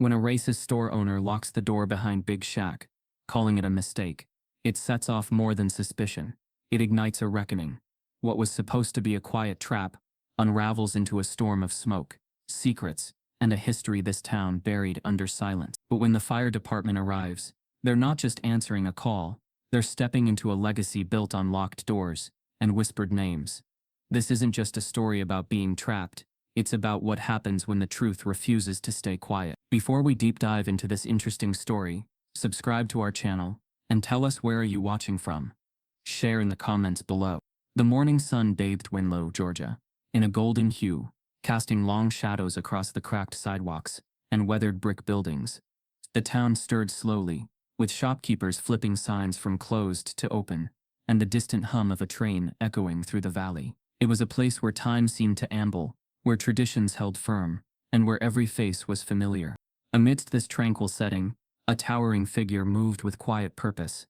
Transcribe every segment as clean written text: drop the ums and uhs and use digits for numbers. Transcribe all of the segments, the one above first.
When a racist store owner locks the door behind Big Shaq, calling it a mistake, it sets off more than suspicion. It ignites a reckoning. What was supposed to be a quiet trap unravels into a storm of smoke, secrets, and a history this town buried under silence. But when the fire department arrives, they're not just answering a call, they're stepping into a legacy built on locked doors and whispered names. This isn't just a story about being trapped, it's about what happens when the truth refuses to stay quiet. Before we deep dive into this interesting story, subscribe to our channel, and tell us where are you watching from. Share in the comments below. The morning sun bathed Winlow, Georgia, in a golden hue, casting long shadows across the cracked sidewalks and weathered brick buildings. The town stirred slowly, with shopkeepers flipping signs from closed to open, and the distant hum of a train echoing through the valley. It was a place where time seemed to amble, where traditions held firm, and where every face was familiar. Amidst this tranquil setting, a towering figure moved with quiet purpose.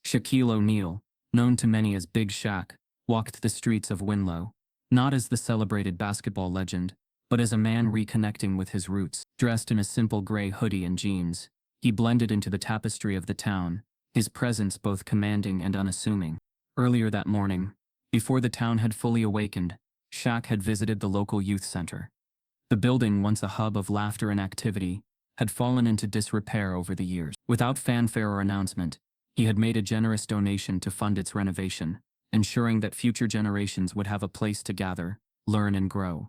Shaquille O'Neal, known to many as Big Shaq, walked the streets of Winlow, not as the celebrated basketball legend, but as a man reconnecting with his roots. Dressed in a simple gray hoodie and jeans, he blended into the tapestry of the town, his presence both commanding and unassuming. Earlier that morning, before the town had fully awakened, Shaq had visited the local youth center. The building, once a hub of laughter and activity, had fallen into disrepair over the years. Without fanfare or announcement, he had made a generous donation to fund its renovation, ensuring that future generations would have a place to gather, learn, and grow.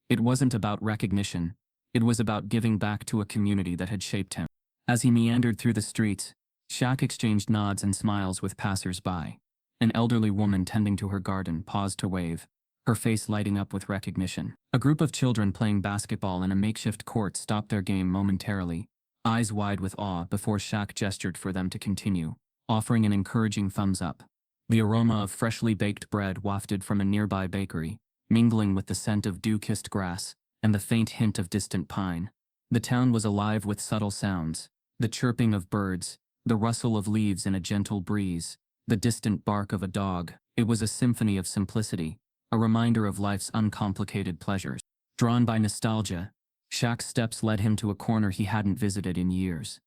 It wasn't about recognition, it was about giving back to a community that had shaped him. As he meandered through the streets, Shaq exchanged nods and smiles with passers-by. An elderly woman tending to her garden paused to wave, her face lighting up with recognition. A group of children playing basketball in a makeshift court stopped their game momentarily, eyes wide with awe before Shaq gestured for them to continue, offering an encouraging thumbs up. The aroma of freshly baked bread wafted from a nearby bakery, mingling with the scent of dew-kissed grass and the faint hint of distant pine. The town was alive with subtle sounds, the chirping of birds, the rustle of leaves in a gentle breeze, the distant bark of a dog. It was a symphony of simplicity, a reminder of life's uncomplicated pleasures. Drawn by nostalgia, Shaq's steps led him to a corner he hadn't visited in years.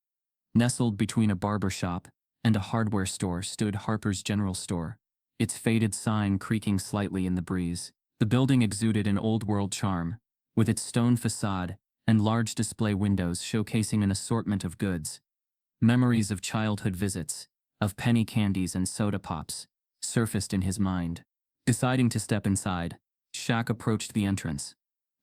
Nestled between a barber shop and a hardware store stood Harper's General Store, its faded sign creaking slightly in the breeze. The building exuded an old-world charm, with its stone facade and large display windows showcasing an assortment of goods. Memories of childhood visits, of penny candies and soda pops, surfaced in his mind. Deciding to step inside, Shaq approached the entrance.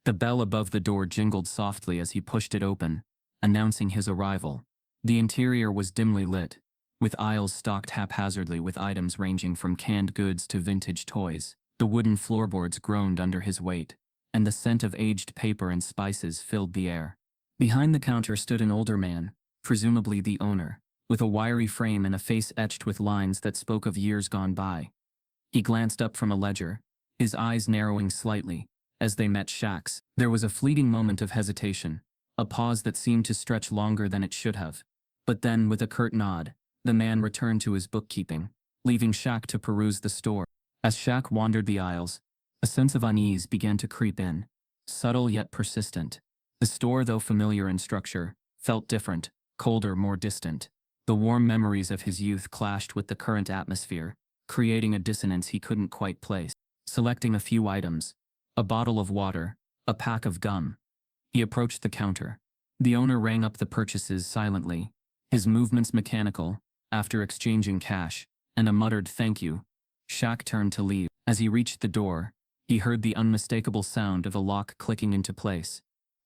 The bell above the door jingled softly as he pushed it open, announcing his arrival. The interior was dimly lit, with aisles stocked haphazardly with items ranging from canned goods to vintage toys. The wooden floorboards groaned under his weight, and the scent of aged paper and spices filled the air. Behind the counter stood an older man, presumably the owner, with a wiry frame and a face etched with lines that spoke of years gone by. He glanced up from a ledger, his eyes narrowing slightly as they met Shaq's. There was a fleeting moment of hesitation, a pause that seemed to stretch longer than it should have. But then, with a curt nod, the man returned to his bookkeeping, leaving Shaq to peruse the store. As Shaq wandered the aisles, a sense of unease began to creep in, subtle yet persistent. The store, though familiar in structure, felt different, colder, more distant. The warm memories of his youth clashed with the current atmosphere, creating a dissonance he couldn't quite place. Selecting a few items, a bottle of water, a pack of gum, he approached the counter. The owner rang up the purchases silently, his movements mechanical. After exchanging cash and a muttered thank you, Shaq turned to leave. As he reached the door, he heard the unmistakable sound of a lock clicking into place.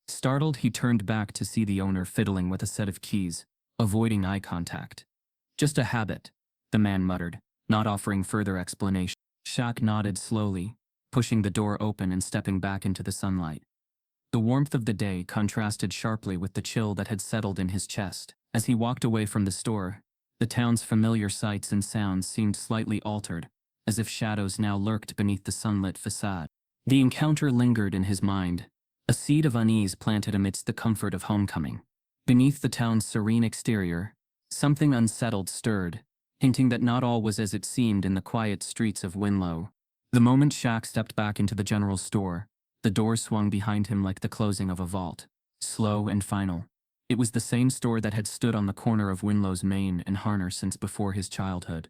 Startled, he turned back to see the owner fiddling with a set of keys, avoiding eye contact. "Just a habit," the man muttered, not offering further explanation. Shaq nodded slowly, pushing the door open and stepping back into the sunlight. The warmth of the day contrasted sharply with the chill that had settled in his chest. As he walked away from the store, the town's familiar sights and sounds seemed slightly altered, as if shadows now lurked beneath the sunlit facade. The encounter lingered in his mind, a seed of unease planted amidst the comfort of homecoming. Beneath the town's serene exterior, something unsettled stirred, hinting that not all was as it seemed in the quiet streets of Winlow. The moment Shaq stepped back into the general store, the door swung behind him like the closing of a vault, slow and final. It was the same store that had stood on the corner of Winlow's Main and Harner since before his childhood.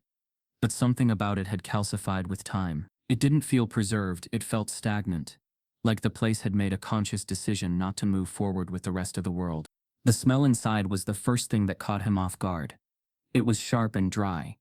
But something about it had calcified with time. It didn't feel preserved, it felt stagnant. Like the place had made a conscious decision not to move forward with the rest of the world. The smell inside was the first thing that caught him off guard. It was sharp and dry.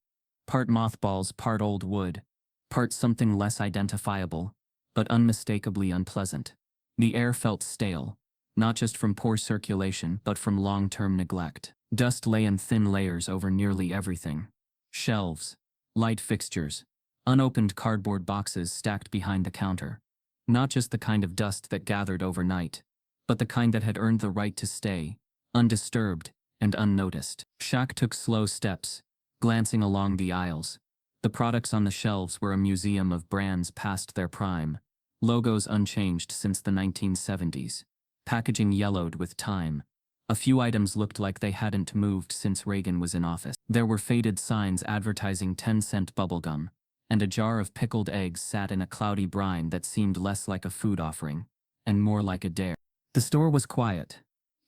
Part mothballs, part old wood. Part something less identifiable, but unmistakably unpleasant. The air felt stale, not just from poor circulation but from long-term neglect. Dust lay in thin layers over nearly everything. Shelves, light fixtures, unopened cardboard boxes stacked behind the counter. Not just the kind of dust that gathered overnight, but the kind that had earned the right to stay, undisturbed and unnoticed. Shaq took slow steps, glancing along the aisles. The products on the shelves were a museum of brands past their prime, logos unchanged since the 1970s, packaging yellowed with time. A few items looked like they hadn't moved since Reagan was in office. There were faded signs advertising 10-cent bubblegum, and a jar of pickled eggs sat in a cloudy brine that seemed less like a food offering, and more like a dare. The store was quiet.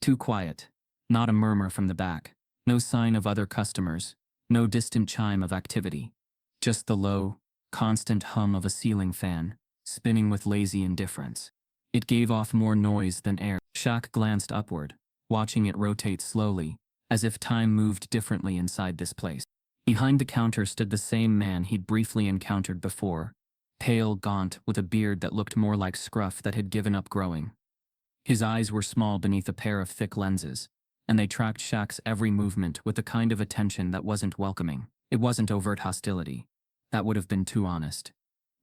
Too quiet. Not a murmur from the back. No sign of other customers. No distant chime of activity. Just the low, constant hum of a ceiling fan, spinning with lazy indifference. It gave off more noise than air. Shaq glanced upward, watching it rotate slowly, as if time moved differently inside this place. Behind the counter stood the same man he'd briefly encountered before, pale, gaunt, with a beard that looked more like scruff that had given up growing. His eyes were small beneath a pair of thick lenses, and they tracked Shaq's every movement with a kind of attention that wasn't welcoming. It wasn't overt hostility. That would have been too honest.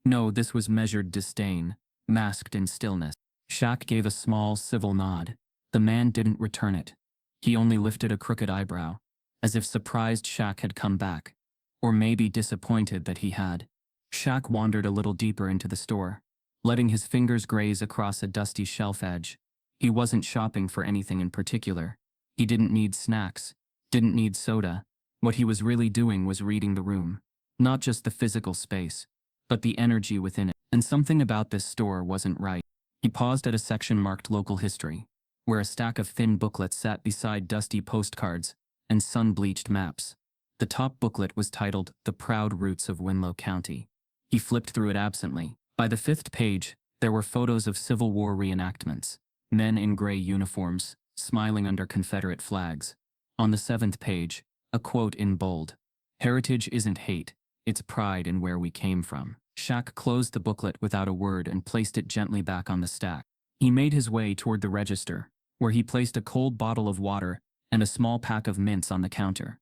No, this was measured disdain, masked in stillness. Shaq gave a small, civil nod. The man didn't return it. He only lifted a crooked eyebrow, as if surprised Shaq had come back, or maybe disappointed that he had. Shaq wandered a little deeper into the store, letting his fingers graze across a dusty shelf edge. He wasn't shopping for anything in particular. He didn't need snacks, didn't need soda. What he was really doing was reading the room. Not just the physical space, but the energy within it. And something about this store wasn't right. He paused at a section marked Local History, where a stack of thin booklets sat beside dusty postcards and sun-bleached maps. The top booklet was titled The Proud Roots of Winlow County. He flipped through it absently. By the 5th page, there were photos of Civil War reenactments, men in gray uniforms, smiling under Confederate flags. On the 7th page, a quote in bold: "Heritage isn't hate, it's pride in where we came from." Shaq closed the booklet without a word and placed it gently back on the stack. He made his way toward the register, where he placed a cold bottle of water and a small pack of mints on the counter.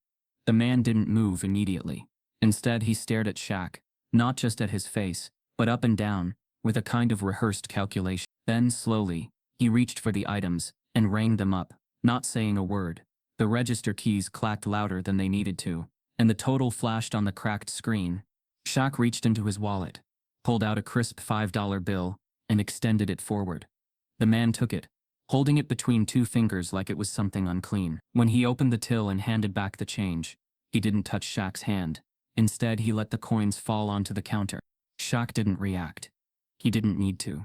The man didn't move immediately. Instead, he stared at Shaq, not just at his face, but up and down, with a kind of rehearsed calculation. Then, slowly, he reached for the items and rang them up, not saying a word. The register keys clacked louder than they needed to, and the total flashed on the cracked screen. Shaq reached into his wallet, pulled out a crisp $5 bill, and extended it forward. The man took it, holding it between two fingers like it was something unclean. When he opened the till and handed back the change, he didn't touch Shaq's hand. Instead, he let the coins fall onto the counter. Shaq didn't react. He didn't need to.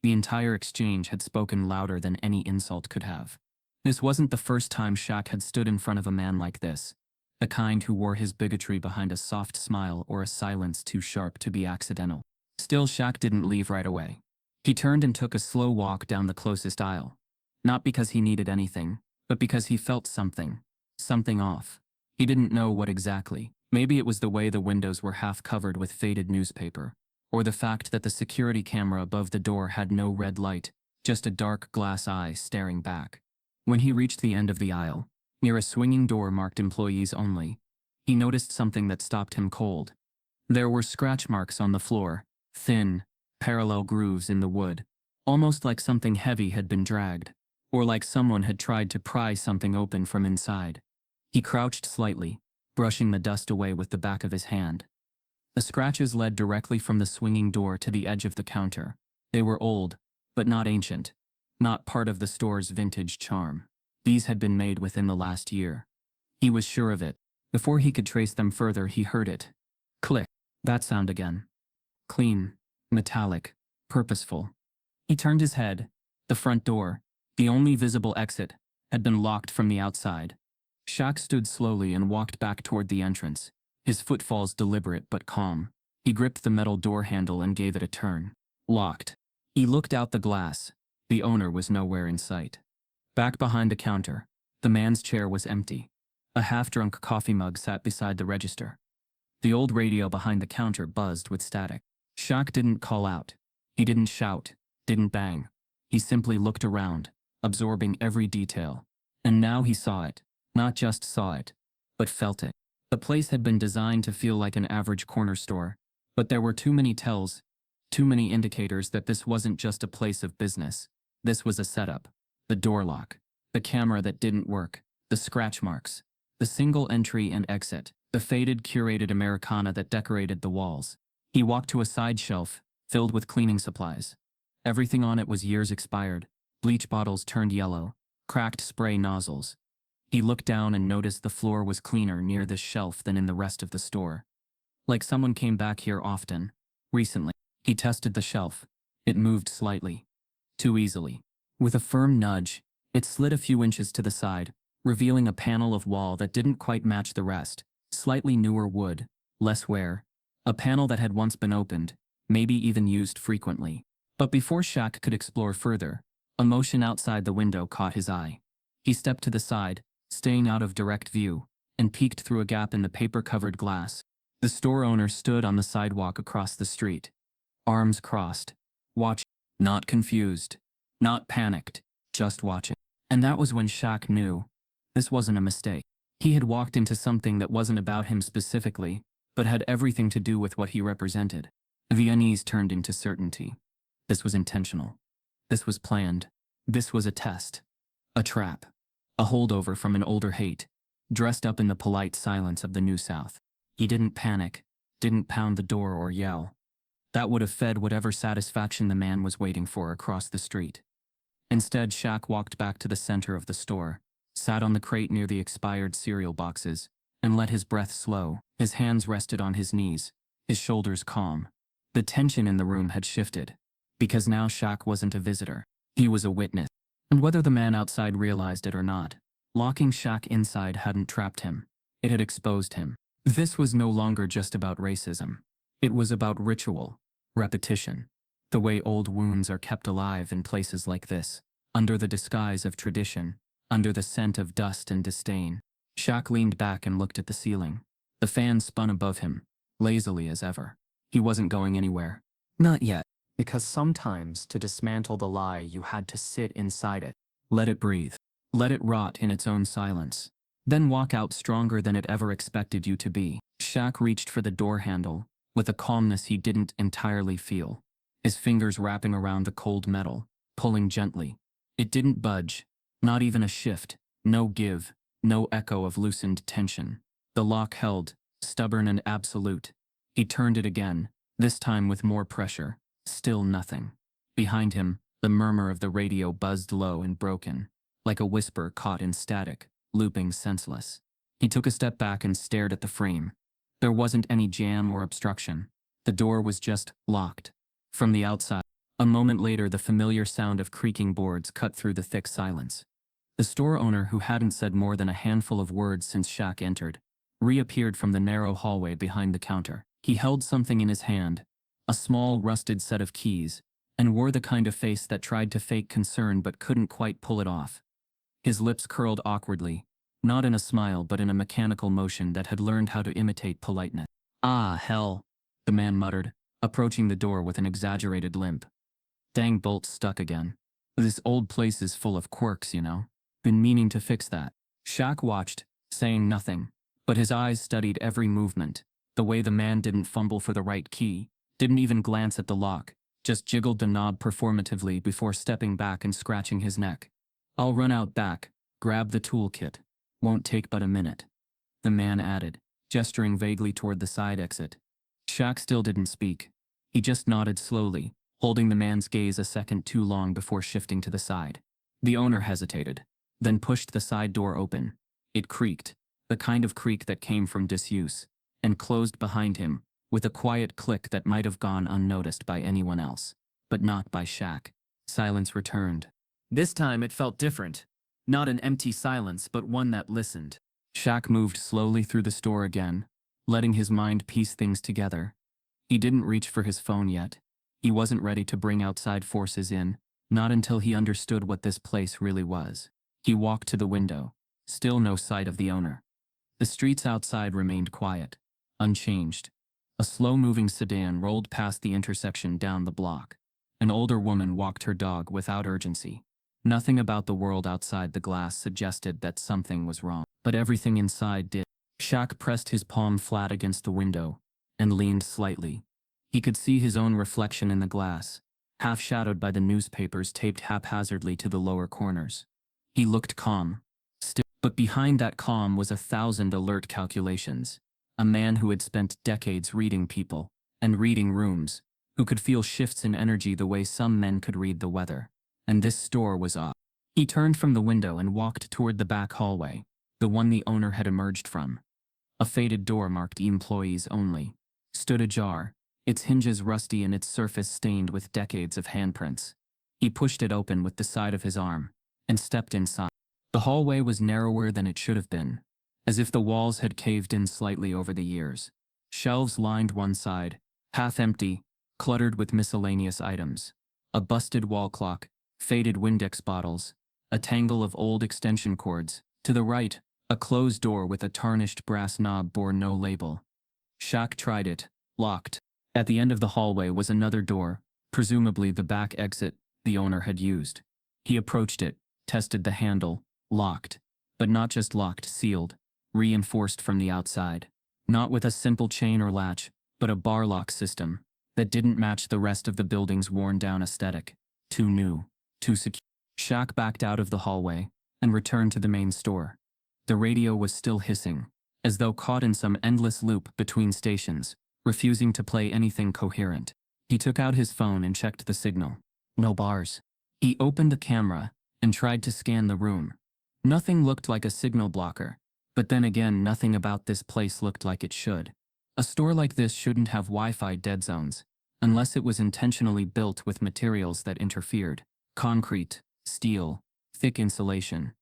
The entire exchange had spoken louder than any insult could have. This wasn't the first time Shaq had stood in front of a man like this, the kind who wore his bigotry behind a soft smile or a silence too sharp to be accidental. Still, Shaq didn't leave right away. He turned and took a slow walk down the closest aisle. Not because he needed anything, but because he felt something off. He didn't know what exactly. Maybe it was the way the windows were half covered with faded newspaper, or the fact that the security camera above the door had no red light, just a dark glass eye staring back. When he reached the end of the aisle, near a swinging door marked Employees Only, he noticed something that stopped him cold. There were scratch marks on the floor, thin, parallel grooves in the wood, almost like something heavy had been dragged, or like someone had tried to pry something open from inside. He crouched slightly, brushing the dust away with the back of his hand. The scratches led directly from the swinging door to the edge of the counter. They were old, but not ancient, not part of the store's vintage charm. These had been made within the last year. He was sure of it. Before he could trace them further, he heard it. Click. That sound again. Clean, metallic, purposeful. He turned his head. The front door, the only visible exit, had been locked from the outside. Shaq stood slowly and walked back toward the entrance, his footfalls deliberate but calm. He gripped the metal door handle and gave it a turn. Locked. He looked out the glass. The owner was nowhere in sight. Back behind the counter, the man's chair was empty. A half-drunk coffee mug sat beside the register. The old radio behind the counter buzzed with static. Shaq didn't call out. He didn't shout, didn't bang. He simply looked around, absorbing every detail. And now he saw it. Not just saw it, but felt it. The place had been designed to feel like an average corner store, but there were too many tells, too many indicators that this wasn't just a place of business. This was a setup. The door lock, the camera that didn't work, the scratch marks, the single entry and exit, the faded curated Americana that decorated the walls. He walked to a side shelf, filled with cleaning supplies. Everything on it was years expired, bleach bottles turned yellow, cracked spray nozzles. He looked down and noticed the floor was cleaner near this shelf than in the rest of the store. Like someone came back here often. Recently, he tested the shelf. It moved slightly. Too easily. With a firm nudge, it slid a few inches to the side, revealing a panel of wall that didn't quite match the rest. Slightly newer wood, less wear. A panel that had once been opened, maybe even used frequently. But before Shaq could explore further, a motion outside the window caught his eye. He stepped to the side, staying out of direct view, and peeked through a gap in the paper-covered glass. The store owner stood on the sidewalk across the street, arms crossed, watching, not confused, not panicked, just watching. And that was when Shaq knew this wasn't a mistake. He had walked into something that wasn't about him specifically, but had everything to do with what he represented. The unease turned into certainty. This was intentional. This was planned. This was a test. A trap. A holdover from an older hate, dressed up in the polite silence of the New South. He didn't panic, didn't pound the door or yell. That would have fed whatever satisfaction the man was waiting for across the street. Instead, Shaq walked back to the center of the store, sat on the crate near the expired cereal boxes, and let his breath slow. His hands rested on his knees, his shoulders calm. The tension in the room had shifted, because now Shaq wasn't a visitor. He was a witness. And whether the man outside realized it or not, locking Shaq inside hadn't trapped him. It had exposed him. This was no longer just about racism. It was about ritual, repetition, the way old wounds are kept alive in places like this, under the disguise of tradition, under the scent of dust and disdain. Shaq leaned back and looked at the ceiling. The fan spun above him, lazily as ever. He wasn't going anywhere. Not yet. Because sometimes to dismantle the lie you had to sit inside it. Let it breathe. Let it rot in its own silence. Then walk out stronger than it ever expected you to be. Shaq reached for the door handle, with a calmness he didn't entirely feel. His fingers wrapping around the cold metal, pulling gently. It didn't budge. Not even a shift. No give. No echo of loosened tension. The lock held, stubborn and absolute. He turned it again, this time with more pressure. Still nothing. Behind him, the murmur of the radio buzzed low and broken, like a whisper caught in static, looping senseless. He took a step back and stared at the frame. There wasn't any jam or obstruction. The door was just locked. From the outside, a moment later the familiar sound of creaking boards cut through the thick silence. The store owner, who hadn't said more than a handful of words since Shaq entered, reappeared from the narrow hallway behind the counter. He held something in his hand, a small rusted set of keys, and wore the kind of face that tried to fake concern but couldn't quite pull it off. His lips curled awkwardly, not in a smile but in a mechanical motion that had learned how to imitate politeness. "Ah, hell," the man muttered, approaching the door with an exaggerated limp. "Dang bolt's stuck again. This old place is full of quirks, you know. Been meaning to fix that." Shaq watched, saying nothing, but his eyes studied every movement, the way the man didn't fumble for the right key, didn't even glance at the lock, just jiggled the knob performatively before stepping back and scratching his neck. "I'll run out back, grab the toolkit. Won't take but a minute," the man added, gesturing vaguely toward the side exit. Shaq still didn't speak. He just nodded slowly, holding the man's gaze a second too long before shifting to the side. The owner hesitated, then pushed the side door open. It creaked, the kind of creak that came from disuse, and closed behind him, with a quiet click that might have gone unnoticed by anyone else, but not by Shaq. Silence returned. This time it felt different. Not an empty silence, but one that listened. Shaq moved slowly through the store again, letting his mind piece things together. He didn't reach for his phone yet. He wasn't ready to bring outside forces in, not until he understood what this place really was. He walked to the window. Still no sight of the owner. The streets outside remained quiet, unchanged. A slow-moving sedan rolled past the intersection down the block. An older woman walked her dog without urgency. Nothing about the world outside the glass suggested that something was wrong, but everything inside did. Shaq pressed his palm flat against the window and leaned slightly. He could see his own reflection in the glass, half-shadowed by the newspapers taped haphazardly to the lower corners. He looked calm, still, but behind that calm was 1,000 alert calculations. A man who had spent decades reading people and reading rooms, who could feel shifts in energy the way some men could read the weather. And this store was off. He turned from the window and walked toward the back hallway, the one the owner had emerged from. A faded door marked "Employees Only" stood ajar, its hinges rusty and its surface stained with decades of handprints. He pushed it open with the side of his arm and stepped inside. The hallway was narrower than it should have been, as if the walls had caved in slightly over the years. Shelves lined one side, half empty, cluttered with miscellaneous items. A busted wall clock, faded Windex bottles, a tangle of old extension cords. To the right, a closed door with a tarnished brass knob bore no label. Shaq tried it, locked. At the end of the hallway was another door, presumably the back exit the owner had used. He approached it, tested the handle, locked. But not just locked, sealed, reinforced from the outside. Not with a simple chain or latch, but a bar lock system that didn't match the rest of the building's worn-down aesthetic. Too new, too secure. Shaq backed out of the hallway and returned to the main store. The radio was still hissing, as though caught in some endless loop between stations, refusing to play anything coherent. He took out his phone and checked the signal. No bars. He opened the camera and tried to scan the room. Nothing looked like a signal blocker, but then again nothing about this place looked like it should. A store like this shouldn't have Wi-Fi dead zones, unless it was intentionally built with materials that interfered. Concrete, steel, thick insulation.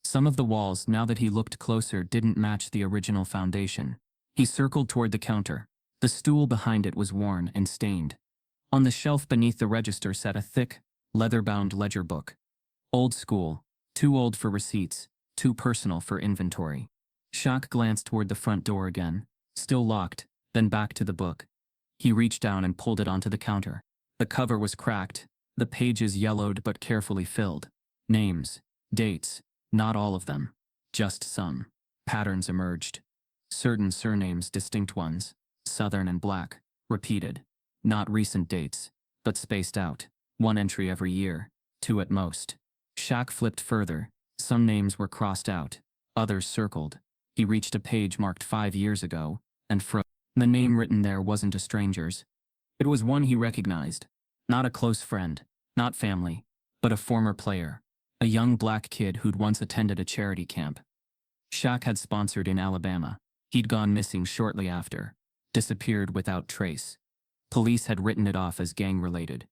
Some of the walls, now that he looked closer, didn't match the original foundation. He circled toward the counter. The stool behind it was worn and stained. On the shelf beneath the register sat a thick, leather-bound ledger book. Old school, too old for receipts, too personal for inventory. Shaq glanced toward the front door again, still locked, then back to the book. He reached down and pulled it onto the counter. The cover was cracked, the pages yellowed but carefully filled. Names, dates, not all of them, just some. Patterns emerged. Certain surnames, distinct ones, Southern and Black, repeated. Not recent dates, but spaced out. One entry every year, two at most. Shaq flipped further. Some names were crossed out, others circled. He reached a page marked 5 years ago, and froze. The name written there wasn't a stranger's. It was one he recognized. Not a close friend, not family, but a former player. A young black kid who'd once attended a charity camp. Shaq had sponsored in Alabama. He'd gone missing shortly after. Disappeared without trace. Police had written it off as gang-related.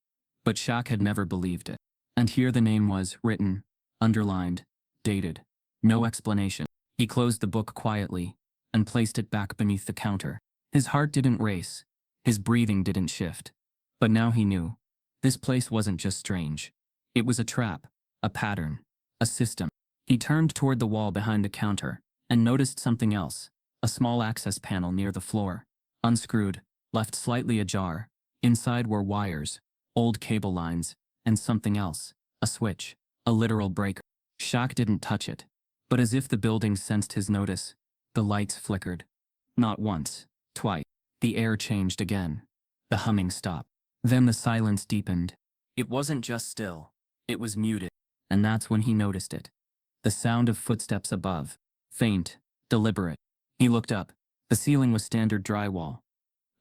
But Shaq had never believed it. And here the name was, written, underlined, dated. No explanation. He closed the book quietly and placed it back beneath the counter. His heart didn't race. His breathing didn't shift. But now he knew. This place wasn't just strange. It was a trap, a pattern, a system. He turned toward the wall behind the counter and noticed something else. A small access panel near the floor. Unscrewed, left slightly ajar. Inside were wires, old cable lines, and something else. A switch. A literal breaker. Shaq didn't touch it. But as if the building sensed his notice, the lights flickered. Not once, twice. The air changed again. The humming stopped. Then the silence deepened. It wasn't just still. It was muted. And that's when he noticed it. The sound of footsteps above. Faint, deliberate. He looked up. The ceiling was standard drywall.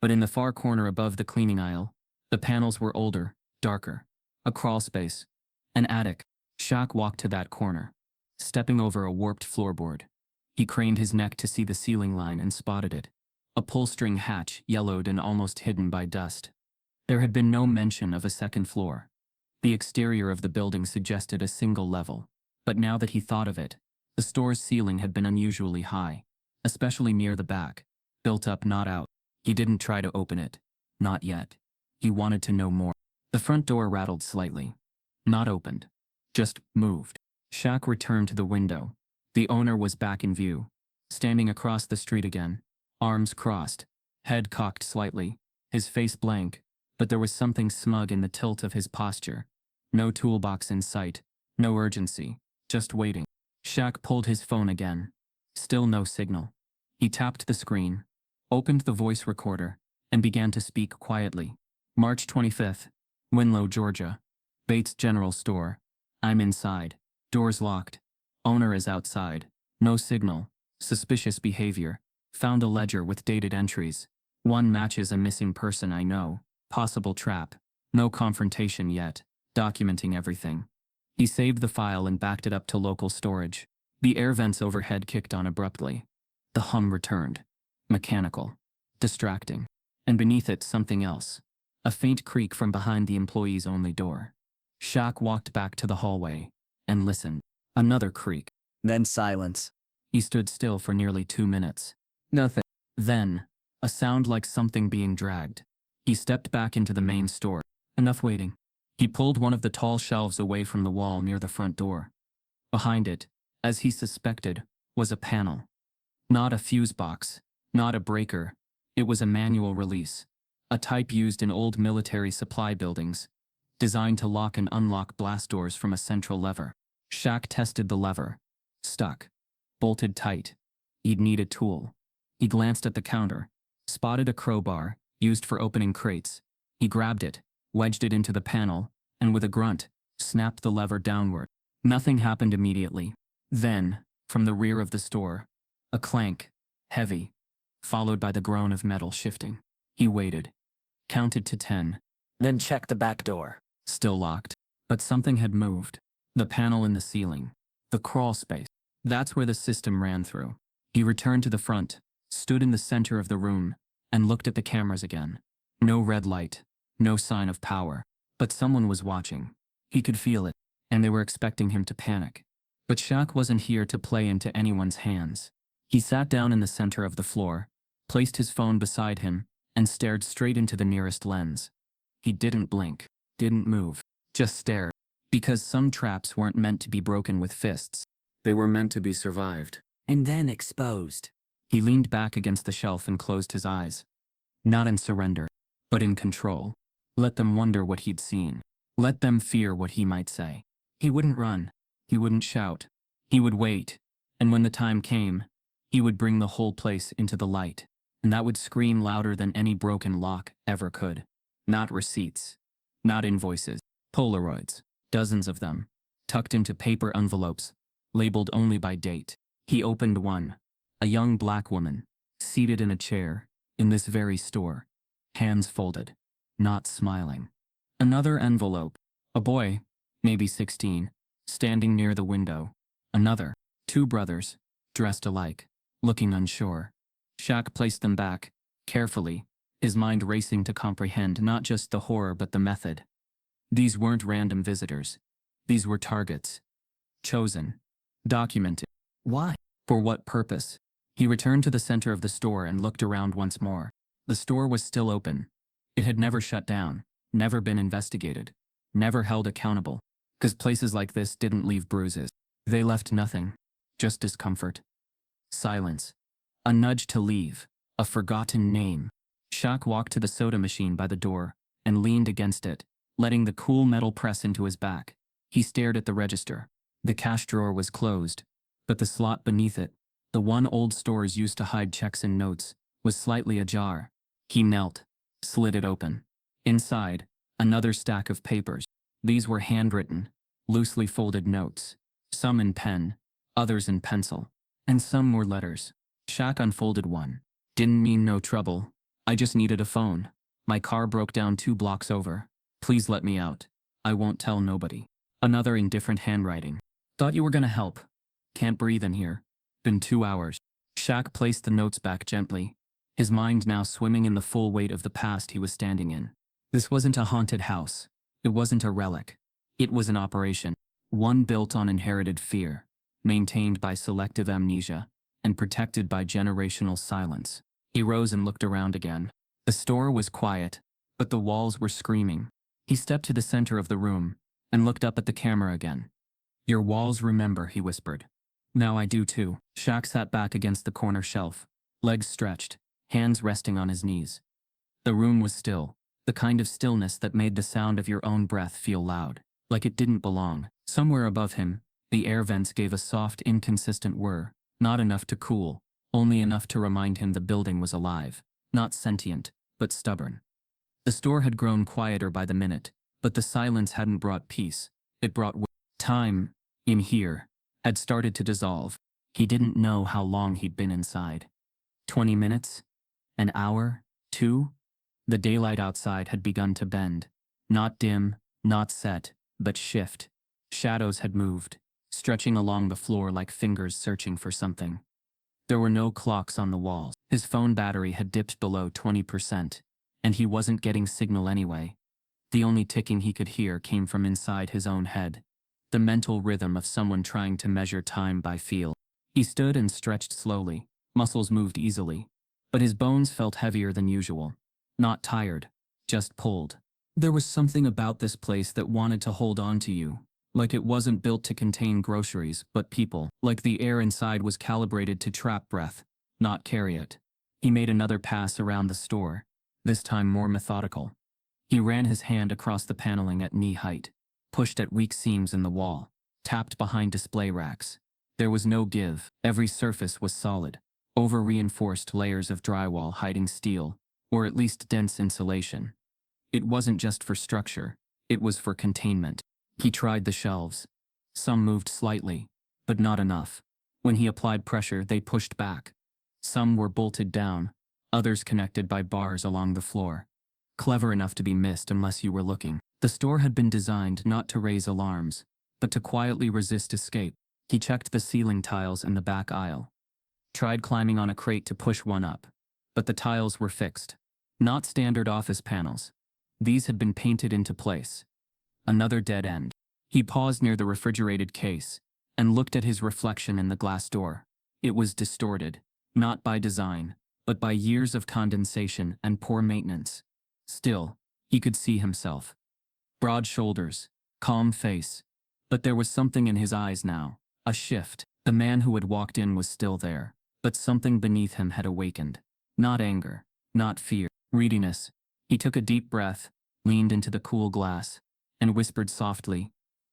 But in the far corner above the cleaning aisle, the panels were older, darker. A crawl space. An attic. Shaq walked to that corner, stepping over a warped floorboard. He craned his neck to see the ceiling line and spotted it. A pull-string hatch, yellowed and almost hidden by dust. There had been no mention of a second floor. The exterior of the building suggested a single level. But now that he thought of it, the store's ceiling had been unusually high, especially near the back, built up not out. He didn't try to open it. Not yet. He wanted to know more. The front door rattled slightly. Not opened. Just moved. Shaq returned to the window. The owner was back in view, standing across the street again, arms crossed, head cocked slightly, his face blank, but there was something smug in the tilt of his posture. No toolbox in sight, no urgency, just waiting. Shaq pulled his phone again. Still no signal. He tapped the screen, opened the voice recorder, and began to speak quietly. March 25th, Winlow, Georgia. Bates General Store. I'm inside. Doors locked. Owner is outside. No signal. Suspicious behavior. Found a ledger with dated entries. One matches a missing person I know. Possible trap. No confrontation yet. Documenting everything. He saved the file and backed it up to local storage. The air vents overhead kicked on abruptly. The hum returned. Mechanical. Distracting. And beneath it something else. A faint creak from behind the employee's only door. Shaq walked back to the hallway and listened. Another creak. Then silence. He stood still for nearly 2 minutes. Nothing. Then, a sound like something being dragged. He stepped back into the main store. Enough waiting. He pulled one of the tall shelves away from the wall near the front door. Behind it, as he suspected, was a panel. Not a fuse box, not a breaker. It was a manual release, a type used in old military supply buildings, designed to lock and unlock blast doors from a central lever. Shaq tested the lever. Stuck. Bolted tight. He'd need a tool. He glanced at the counter, spotted a crowbar, used for opening crates. He grabbed it, wedged it into the panel, and with a grunt, snapped the lever downward. Nothing happened immediately. Then, from the rear of the store, a clank, heavy, followed by the groan of metal shifting. He waited, counted to 10. Then checked the back door. Still locked. But something had moved. The panel in the ceiling. The crawl space. That's where the system ran through. He returned to the front, stood in the center of the room, and looked at the cameras again. No red light. No sign of power. But someone was watching. He could feel it, and they were expecting him to panic. But Shaq wasn't here to play into anyone's hands. He sat down in the center of the floor, placed his phone beside him, and stared straight into the nearest lens. He didn't blink, didn't move, just stared. Because some traps weren't meant to be broken with fists. They were meant to be survived. And then exposed. He leaned back against the shelf and closed his eyes. Not in surrender, but in control. Let them wonder what he'd seen. Let them fear what he might say. He wouldn't run. He wouldn't shout. He would wait. And when the time came, he would bring the whole place into the light. And that would scream louder than any broken lock ever could. Not receipts. Not invoices. Polaroids. Dozens of them. Tucked into paper envelopes. Labeled only by date. He opened one. A young black woman. Seated in a chair. In this very store. Hands folded. Not smiling. Another envelope. A boy. Maybe 16. Standing near the window. Another. 2 brothers. Dressed alike. Looking unsure. Shaq placed them back. Carefully. His mind racing to comprehend not just the horror but the method. These weren't random visitors. These were targets. Chosen. Documented. Why? For what purpose? He returned to the center of the store and looked around once more. The store was still open. It had never shut down, never been investigated, never held accountable. Because places like this didn't leave bruises. They left nothing. Just discomfort. Silence. A nudge to leave. A forgotten name. Shaq walked to the soda machine by the door and leaned against it, letting the cool metal press into his back. He stared at the register. The cash drawer was closed, but the slot beneath it, the one old stores used to hide checks and notes, was slightly ajar. He knelt, slid it open. Inside, another stack of papers. These were handwritten, loosely folded notes, some in pen, others in pencil, and some were letters. Shaq unfolded one. Didn't mean no trouble. I just needed a phone. My car broke down 2 blocks over. Please let me out. I won't tell nobody. Another in different handwriting. Thought you were gonna help. Can't breathe in here. Been 2 hours. Shaq placed the notes back gently, his mind now swimming in the full weight of the past he was standing in. This wasn't a haunted house. It wasn't a relic. It was an operation. One built on inherited fear, maintained by selective amnesia, and protected by generational silence. He rose and looked around again. The store was quiet, but the walls were screaming. He stepped to the center of the room and looked up at the camera again. "Your walls remember," he whispered. "Now I do too." Shaq sat back against the corner shelf, legs stretched, hands resting on his knees. The room was still, the kind of stillness that made the sound of your own breath feel loud, like it didn't belong. Somewhere above him, the air vents gave a soft, inconsistent whir, not enough to cool, only enough to remind him the building was alive, not sentient, but stubborn. The store had grown quieter by the minute, but the silence hadn't brought peace. It brought time, in here, had started to dissolve. He didn't know how long he'd been inside. 20 minutes? An hour? 2? The daylight outside had begun to bend. Not dim, not set, but shift. Shadows had moved, stretching along the floor like fingers searching for something. There were no clocks on the walls. His phone battery had dipped below 20%, and he wasn't getting signal anyway. The only ticking he could hear came from inside his own head, the mental rhythm of someone trying to measure time by feel. He stood and stretched slowly, muscles moved easily, but his bones felt heavier than usual. Not tired, just pulled. There was something about this place that wanted to hold on to you, like it wasn't built to contain groceries, but people, like the air inside was calibrated to trap breath, not carry it. He made another pass around the store, this time more methodical. He ran his hand across the paneling at knee height, pushed at weak seams in the wall, tapped behind display racks. There was no give, every surface was solid, over-reinforced layers of drywall hiding steel, or at least dense insulation. It wasn't just for structure, it was for containment. He tried the shelves. Some moved slightly, but not enough. When he applied pressure, they pushed back. Some were bolted down, others connected by bars along the floor. Clever enough to be missed unless you were looking. The store had been designed not to raise alarms, but to quietly resist escape. He checked the ceiling tiles in the back aisle. Tried climbing on a crate to push one up, but the tiles were fixed. Not standard office panels. These had been painted into place. Another dead end. He paused near the refrigerated case and looked at his reflection in the glass door. It was distorted, not by design, but by years of condensation and poor maintenance. Still, he could see himself. Broad shoulders, calm face, but there was something in his eyes now, a shift. The man who had walked in was still there, but something beneath him had awakened. Not anger, not fear, readiness. He took a deep breath, leaned into the cool glass, and whispered softly,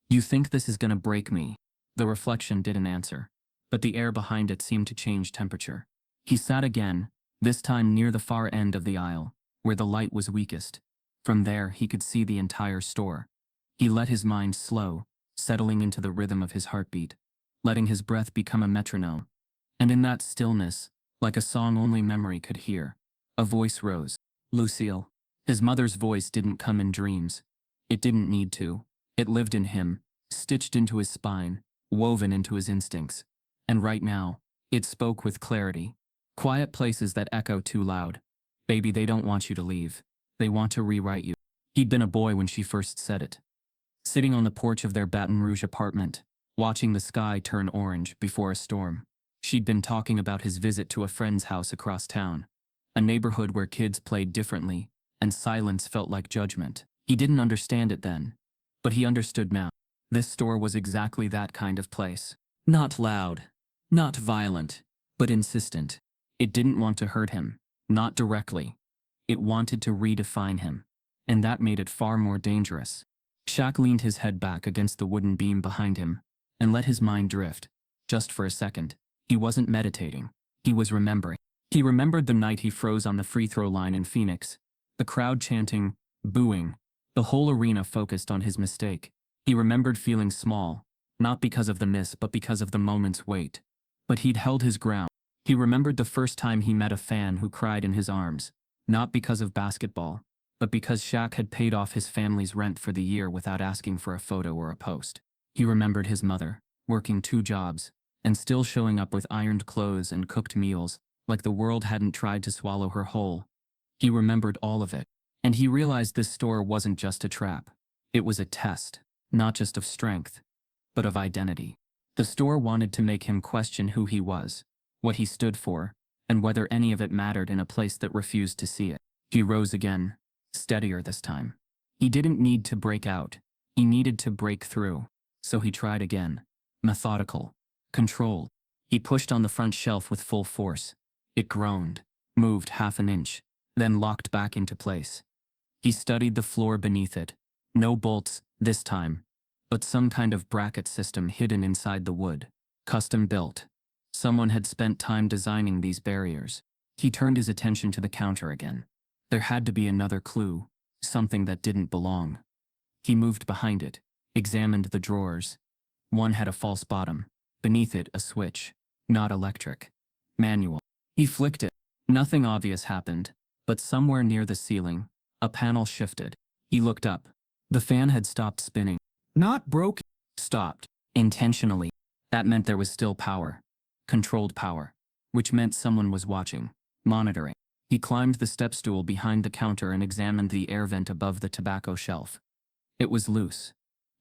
"You think this is gonna break me?" The reflection didn't answer, but the air behind it seemed to change temperature. He sat again, this time near the far end of the aisle, where the light was weakest. From there, he could see the entire store. He let his mind slow, settling into the rhythm of his heartbeat, letting his breath become a metronome. And in that stillness, like a song only memory could hear, a voice rose. Lucille. His mother's voice didn't come in dreams. It didn't need to. It lived in him, stitched into his spine, woven into his instincts. And right now, it spoke with clarity. Quiet places that echo too loud. Baby, they don't want you to leave. They want to rewrite you. He'd been a boy when she first said it. Sitting on the porch of their Baton Rouge apartment, watching the sky turn orange before a storm. She'd been talking about his visit to a friend's house across town. A neighborhood where kids played differently, and silence felt like judgment. He didn't understand it then, but he understood now. This store was exactly that kind of place. Not loud, not violent, but insistent. It didn't want to hurt him, not directly. It wanted to redefine him, and that made it far more dangerous. Shaq leaned his head back against the wooden beam behind him and let his mind drift. Just for a second, he wasn't meditating. He was remembering. He remembered the night he froze on the free throw line in Phoenix, the crowd chanting, booing, the whole arena focused on his mistake. He remembered feeling small, not because of the miss but because of the moment's weight. But he'd held his ground. He remembered the first time he met a fan who cried in his arms, not because of basketball, but because Shaq had paid off his family's rent for the year without asking for a photo or a post. He remembered his mother, working 2 jobs, and still showing up with ironed clothes and cooked meals, like the world hadn't tried to swallow her whole. He remembered all of it, and he realized this store wasn't just a trap. It was a test, not just of strength, but of identity. The store wanted to make him question who he was, what he stood for, and whether any of it mattered in a place that refused to see it. He rose again, steadier this time. He didn't need to break out. He needed to break through. So he tried again. Methodical. Controlled. He pushed on the front shelf with full force. It groaned, moved half an inch, then locked back into place. He studied the floor beneath it. No bolts, this time, but some kind of bracket system hidden inside the wood. Custom built. Someone had spent time designing these barriers. He turned his attention to the counter again. There had to be another clue, something that didn't belong. He moved behind it, examined the drawers. One had a false bottom. Beneath it, a switch. Not electric. Manual. He flicked it. Nothing obvious happened, but somewhere near the ceiling, a panel shifted. He looked up. The fan had stopped spinning. Not broken. Stopped. Intentionally. That meant there was still power. Controlled power. Which meant someone was watching. Monitoring. He climbed the step stool behind the counter and examined the air vent above the tobacco shelf. It was loose.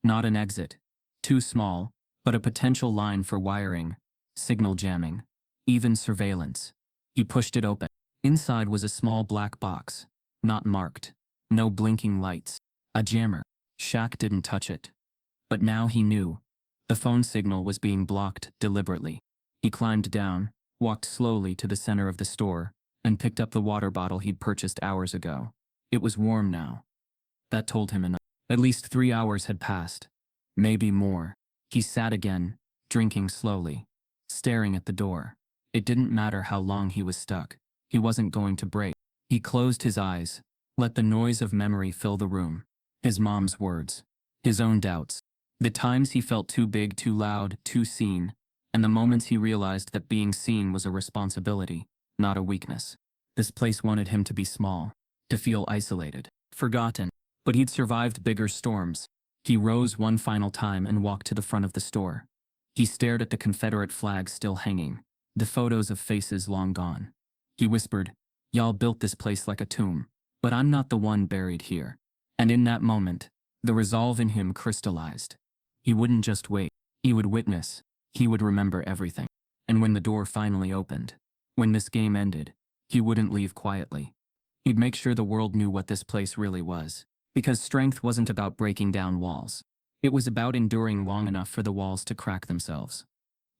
Not an exit. Too small, but a potential line for wiring, signal jamming, even surveillance. He pushed it open. Inside was a small black box. Not marked. No blinking lights. A jammer. Shaq didn't touch it. But now he knew. The phone signal was being blocked deliberately. He climbed down, walked slowly to the center of the store, and picked up the water bottle he'd purchased hours ago. It was warm now. That told him enough. At least 3 hours had passed. Maybe more. He sat again, drinking slowly, staring at the door. It didn't matter how long he was stuck. He wasn't going to break. He closed his eyes, let the noise of memory fill the room. His mom's words. His own doubts. The times he felt too big, too loud, too seen, and the moments he realized that being seen was a responsibility, not a weakness. This place wanted him to be small, to feel isolated, forgotten. But he'd survived bigger storms. He rose one final time and walked to the front of the store. He stared at the Confederate flag still hanging, the photos of faces long gone. He whispered, "Y'all built this place like a tomb, but I'm not the one buried here." And in that moment, the resolve in him crystallized. He wouldn't just wait. He would witness. He would remember everything. And when the door finally opened, when this game ended, he wouldn't leave quietly. He'd make sure the world knew what this place really was. Because strength wasn't about breaking down walls. It was about enduring long enough for the walls to crack themselves.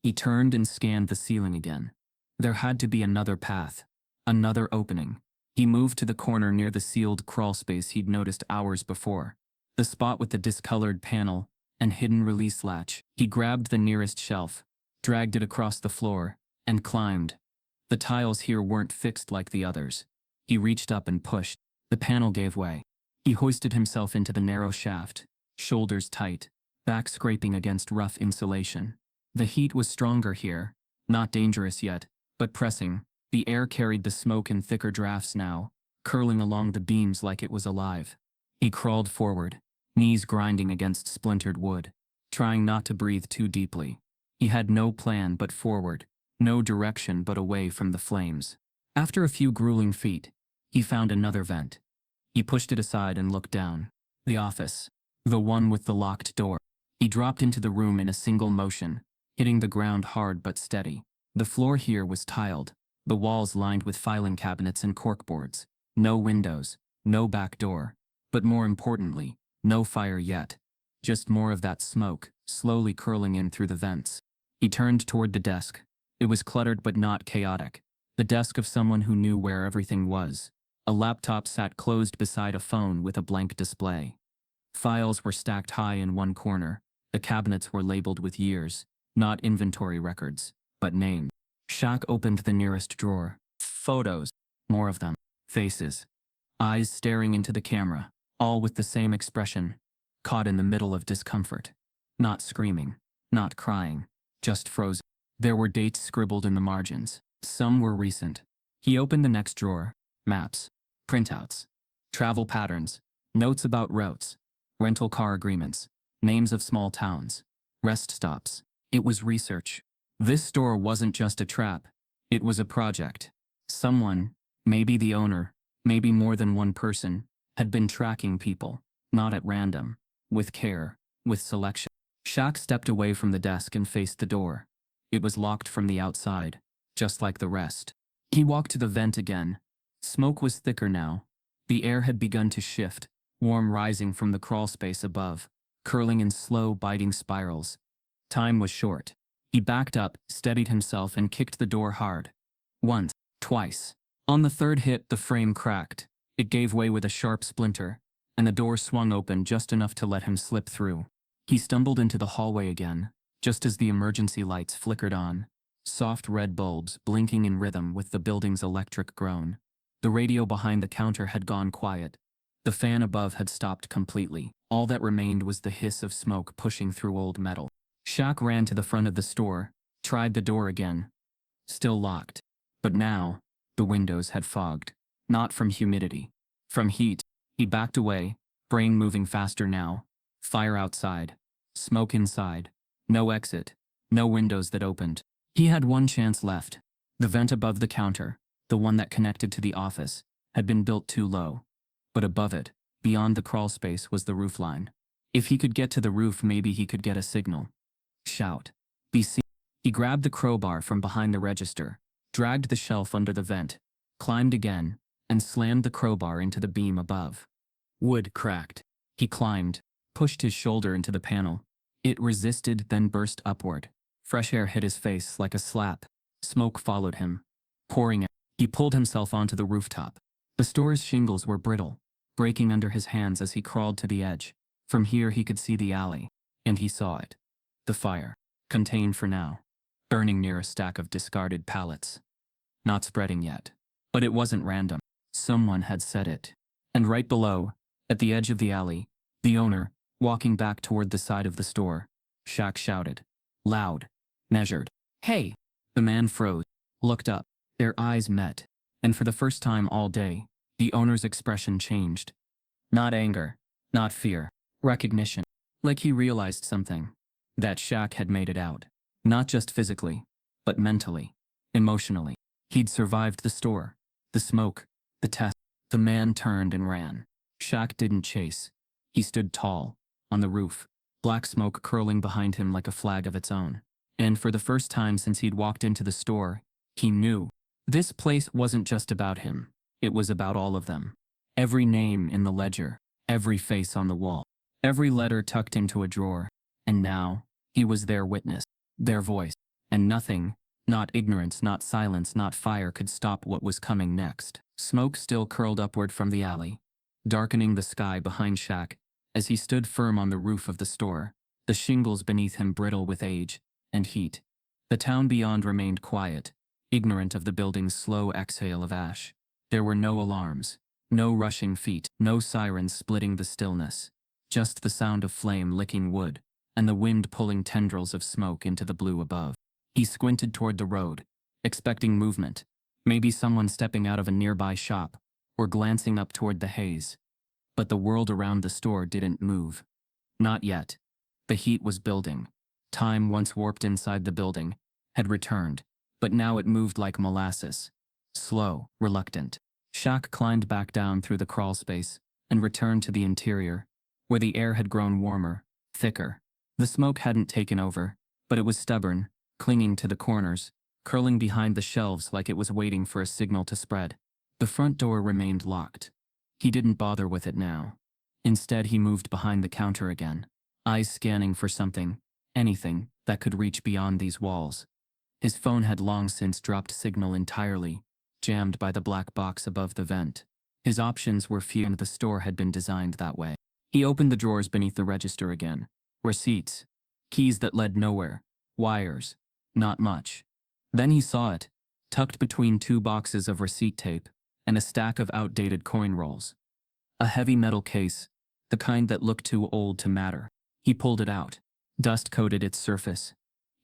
He turned and scanned the ceiling again. There had to be another path. Another opening. He moved to the corner near the sealed crawl space he'd noticed hours before. The spot with the discolored panel and hidden release latch. He grabbed the nearest shelf, dragged it across the floor, and climbed. The tiles here weren't fixed like the others. He reached up and pushed. The panel gave way. He hoisted himself into the narrow shaft, shoulders tight, back scraping against rough insulation. The heat was stronger here, not dangerous yet, but pressing. The air carried the smoke in thicker drafts now, curling along the beams like it was alive. He crawled forward, knees grinding against splintered wood, trying not to breathe too deeply. He had no plan but forward, no direction but away from the flames. After a few grueling feet, he found another vent. He pushed it aside and looked down. The office. The one with the locked door. He dropped into the room in a single motion, hitting the ground hard but steady. The floor here was tiled, the walls lined with filing cabinets and corkboards. No windows, no back door, but more importantly, no fire yet. Just more of that smoke, slowly curling in through the vents. He turned toward the desk. It was cluttered but not chaotic. The desk of someone who knew where everything was. A laptop sat closed beside a phone with a blank display. Files were stacked high in one corner. The cabinets were labeled with years, not inventory records, but names. Shaq opened the nearest drawer. Photos. More of them. Faces. Eyes staring into the camera, all with the same expression, caught in the middle of discomfort. Not screaming, not crying, just frozen. There were dates scribbled in the margins. Some were recent. He opened the next drawer. Maps, printouts, travel patterns, notes about routes, rental car agreements, names of small towns, rest stops. It was research. This store wasn't just a trap. It was a project. Someone, maybe the owner, maybe more than one person, had been tracking people, not at random, with care, with selection. Shaq stepped away from the desk and faced the door. It was locked from the outside, just like the rest. He walked to the vent again. Smoke was thicker now. The air had begun to shift, warm rising from the crawlspace above, curling in slow, biting spirals. Time was short. He backed up, steadied himself, and kicked the door hard. Once, twice. On the third hit, the frame cracked. It gave way with a sharp splinter, and the door swung open just enough to let him slip through. He stumbled into the hallway again, just as the emergency lights flickered on, soft red bulbs blinking in rhythm with the building's electric groan. The radio behind the counter had gone quiet. The fan above had stopped completely. All that remained was the hiss of smoke pushing through old metal. Shaq ran to the front of the store, tried the door again. Still locked. But now, the windows had fogged. Not from humidity. From heat. He backed away, brain moving faster now. Fire outside. Smoke inside. No exit. No windows that opened. He had one chance left. The vent above the counter, the one that connected to the office, had been built too low. But above it, beyond the crawl space, was the roofline. If he could get to the roof, maybe he could get a signal. Shout. Be seen. He grabbed the crowbar from behind the register, dragged the shelf under the vent, climbed again, and slammed the crowbar into the beam above. Wood cracked. He climbed, pushed his shoulder into the panel. It resisted, then burst upward. Fresh air hit his face like a slap. Smoke followed him, pouring out. He pulled himself onto the rooftop. The store's shingles were brittle, breaking under his hands as he crawled to the edge. From here he could see the alley, and he saw it. The fire, contained for now, burning near a stack of discarded pallets. Not spreading yet. But it wasn't random. Someone had set it. And right below, at the edge of the alley, the owner, walking back toward the side of the store, Shaq shouted. Loud. Measured. Hey! The man froze, looked up. Their eyes met. And for the first time all day, the owner's expression changed. Not anger. Not fear. Recognition. Like he realized something. That Shaq had made it out. Not just physically, but mentally. Emotionally. He'd survived the store. The smoke. The test. The man turned and ran. Shaq didn't chase. He stood tall, on the roof, black smoke curling behind him like a flag of its own. And for the first time since he'd walked into the store, he knew. This place wasn't just about him. It was about all of them. Every name in the ledger, every face on the wall, every letter tucked into a drawer. And now, he was their witness, their voice. And nothing, not ignorance, not silence, not fire, could stop what was coming next. Smoke still curled upward from the alley, darkening the sky behind Shaq as he stood firm on the roof of the store, the shingles beneath him brittle with age and heat. The town beyond remained quiet, ignorant of the building's slow exhale of ash. There were no alarms, no rushing feet, no sirens splitting the stillness, just the sound of flame licking wood, and the wind pulling tendrils of smoke into the blue above. He squinted toward the road, expecting movement, maybe someone stepping out of a nearby shop, or glancing up toward the haze. But the world around the store didn't move. Not yet. The heat was building. Time, once warped inside the building, had returned, but now it moved like molasses. Slow, reluctant. Shaq climbed back down through the crawl space and returned to the interior, where the air had grown warmer, thicker. The smoke hadn't taken over, but it was stubborn, clinging to the corners, curling behind the shelves like it was waiting for a signal to spread. The front door remained locked. He didn't bother with it now. Instead, he moved behind the counter again, eyes scanning for something, anything, that could reach beyond these walls. His phone had long since dropped signal entirely, jammed by the black box above the vent. His options were few, and the store had been designed that way. He opened the drawers beneath the register again. Receipts. Keys that led nowhere. Wires. Not much. Then he saw it, tucked between two boxes of receipt tape and a stack of outdated coin rolls. A heavy metal case, the kind that looked too old to matter. He pulled it out. Dust coated its surface.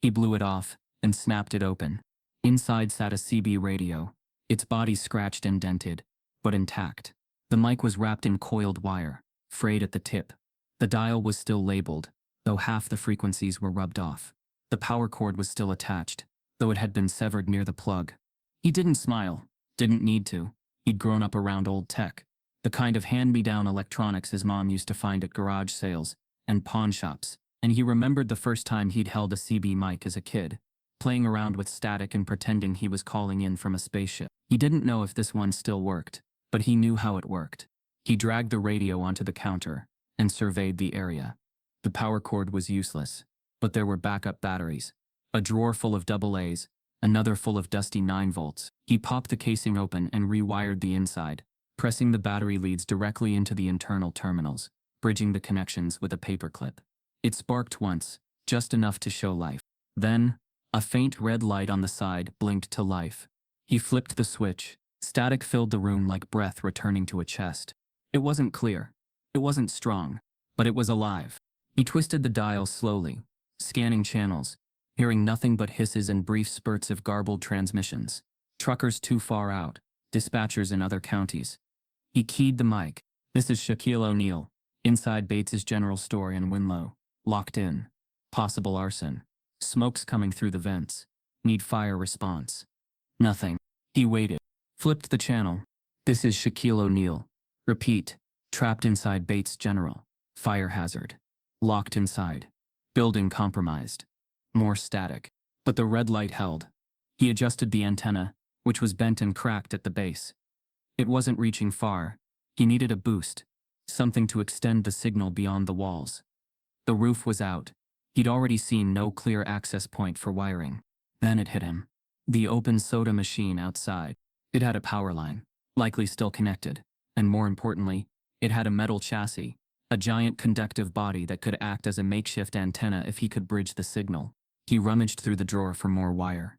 He blew it off and snapped it open. Inside sat a CB radio, its body scratched and dented, but intact. The mic was wrapped in coiled wire, frayed at the tip. The dial was still labeled, though half the frequencies were rubbed off. The power cord was still attached, though it had been severed near the plug. He didn't smile, didn't need to. He'd grown up around old tech, the kind of hand-me-down electronics his mom used to find at garage sales and pawn shops. And he remembered the first time he'd held a CB mic as a kid, playing around with static and pretending he was calling in from a spaceship. He didn't know if this one still worked, but he knew how it worked. He dragged the radio onto the counter and surveyed the area. The power cord was useless, but there were backup batteries. A drawer full of AA's, another full of dusty 9 volts. He popped the casing open and rewired the inside, pressing the battery leads directly into the internal terminals, bridging the connections with a paperclip. It sparked once, just enough to show life. Then, a faint red light on the side blinked to life. He flipped the switch. Static filled the room like breath returning to a chest. It wasn't clear. It wasn't strong, but it was alive. He twisted the dial slowly, scanning channels, hearing nothing but hisses and brief spurts of garbled transmissions. Truckers too far out, dispatchers in other counties. He keyed the mic. This is Shaquille O'Neal, inside Bates's General Store in Winlow. Locked in. Possible arson. Smoke's coming through the vents. Need fire response. Nothing. He waited. Flipped the channel. This is Shaquille O'Neal. Repeat. Trapped inside Bates General. Fire hazard. Locked inside. Building compromised. More static. But the red light held. He adjusted the antenna, which was bent and cracked at the base. It wasn't reaching far. He needed a boost. Something to extend the signal beyond the walls. The roof was out. He'd already seen no clear access point for wiring. Then it hit him. The open soda machine outside. It had a power line, likely still connected. And more importantly, it had a metal chassis, a giant conductive body that could act as a makeshift antenna if he could bridge the signal. He rummaged through the drawer for more wire.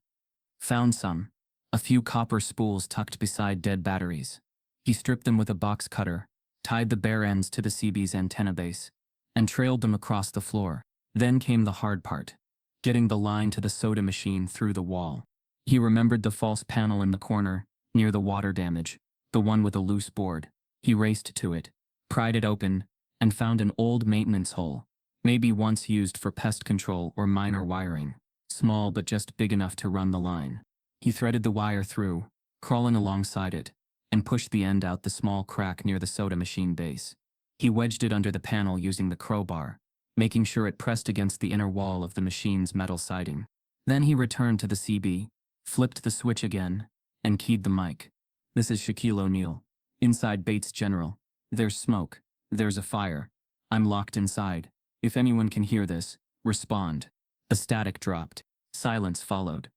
Found some. A few copper spools tucked beside dead batteries. He stripped them with a box cutter, tied the bare ends to the CB's antenna base, and trailed them across the floor. Then came the hard part, getting the line to the soda machine through the wall. He remembered the false panel in the corner, near the water damage, the one with a loose board. He raced to it, pried it open, and found an old maintenance hole, maybe once used for pest control or minor wiring, small but just big enough to run the line. He threaded the wire through, crawling alongside it, and pushed the end out the small crack near the soda machine base. He wedged it under the panel using the crowbar, making sure it pressed against the inner wall of the machine's metal siding. Then he returned to the CB, flipped the switch again, and keyed the mic. This is Shaquille O'Neal. Inside Bates General. There's smoke. There's a fire. I'm locked inside. If anyone can hear this, respond. The static dropped. Silence followed.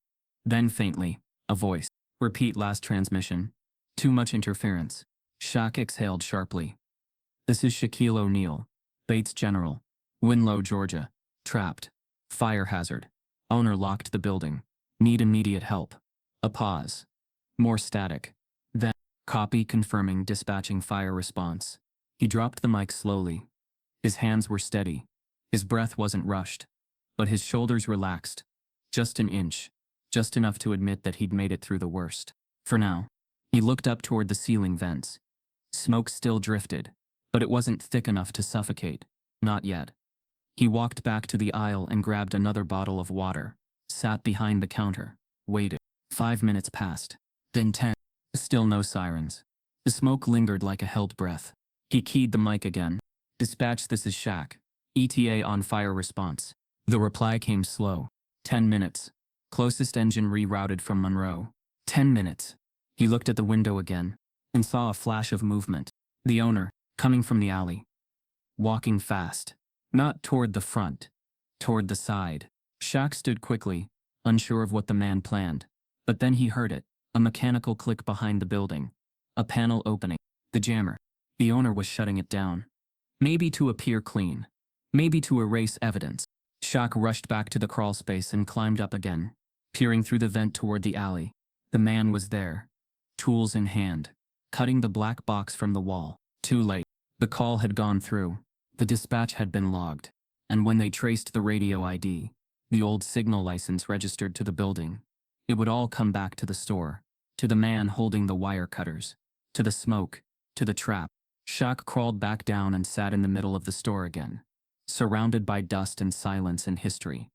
Then faintly, a voice. Repeat last transmission. Too much interference. Shaq exhaled sharply. This is Shaquille O'Neal. Bates General. Winlow, Georgia. Trapped. Fire hazard. Owner locked the building. Need immediate help. A pause. More static. Then, copy confirming dispatching fire response. He dropped the mic slowly. His hands were steady. His breath wasn't rushed. But his shoulders relaxed. Just an inch. Just enough to admit that he'd made it through the worst. For now. He looked up toward the ceiling vents. Smoke still drifted, but it wasn't thick enough to suffocate. Not yet. He walked back to the aisle and grabbed another bottle of water, sat behind the counter, waited. 5 minutes passed. Then 10. Still no sirens. The smoke lingered like a held breath. He keyed the mic again. Dispatch, this is Shaq. ETA on fire response. The reply came slow. 10 minutes. Closest engine rerouted from Monroe. 10 minutes. He looked at the window again and saw a flash of movement. The owner, coming from the alley. Walking fast. Not toward the front. Toward the side. Shaq stood quickly, unsure of what the man planned. But then he heard it. A mechanical click behind the building. A panel opening. The jammer. The owner was shutting it down. Maybe to appear clean. Maybe to erase evidence. Shaq rushed back to the crawl space and climbed up again, peering through the vent toward the alley. The man was there. Tools in hand. Cutting the black box from the wall. Too late. The call had gone through. The dispatch had been logged. And when they traced the radio ID, the old signal license registered to the building, it would all come back to the store, to the man holding the wire cutters, to the smoke, to the trap. Shaq crawled back down and sat in the middle of the store again, surrounded by dust and silence and history.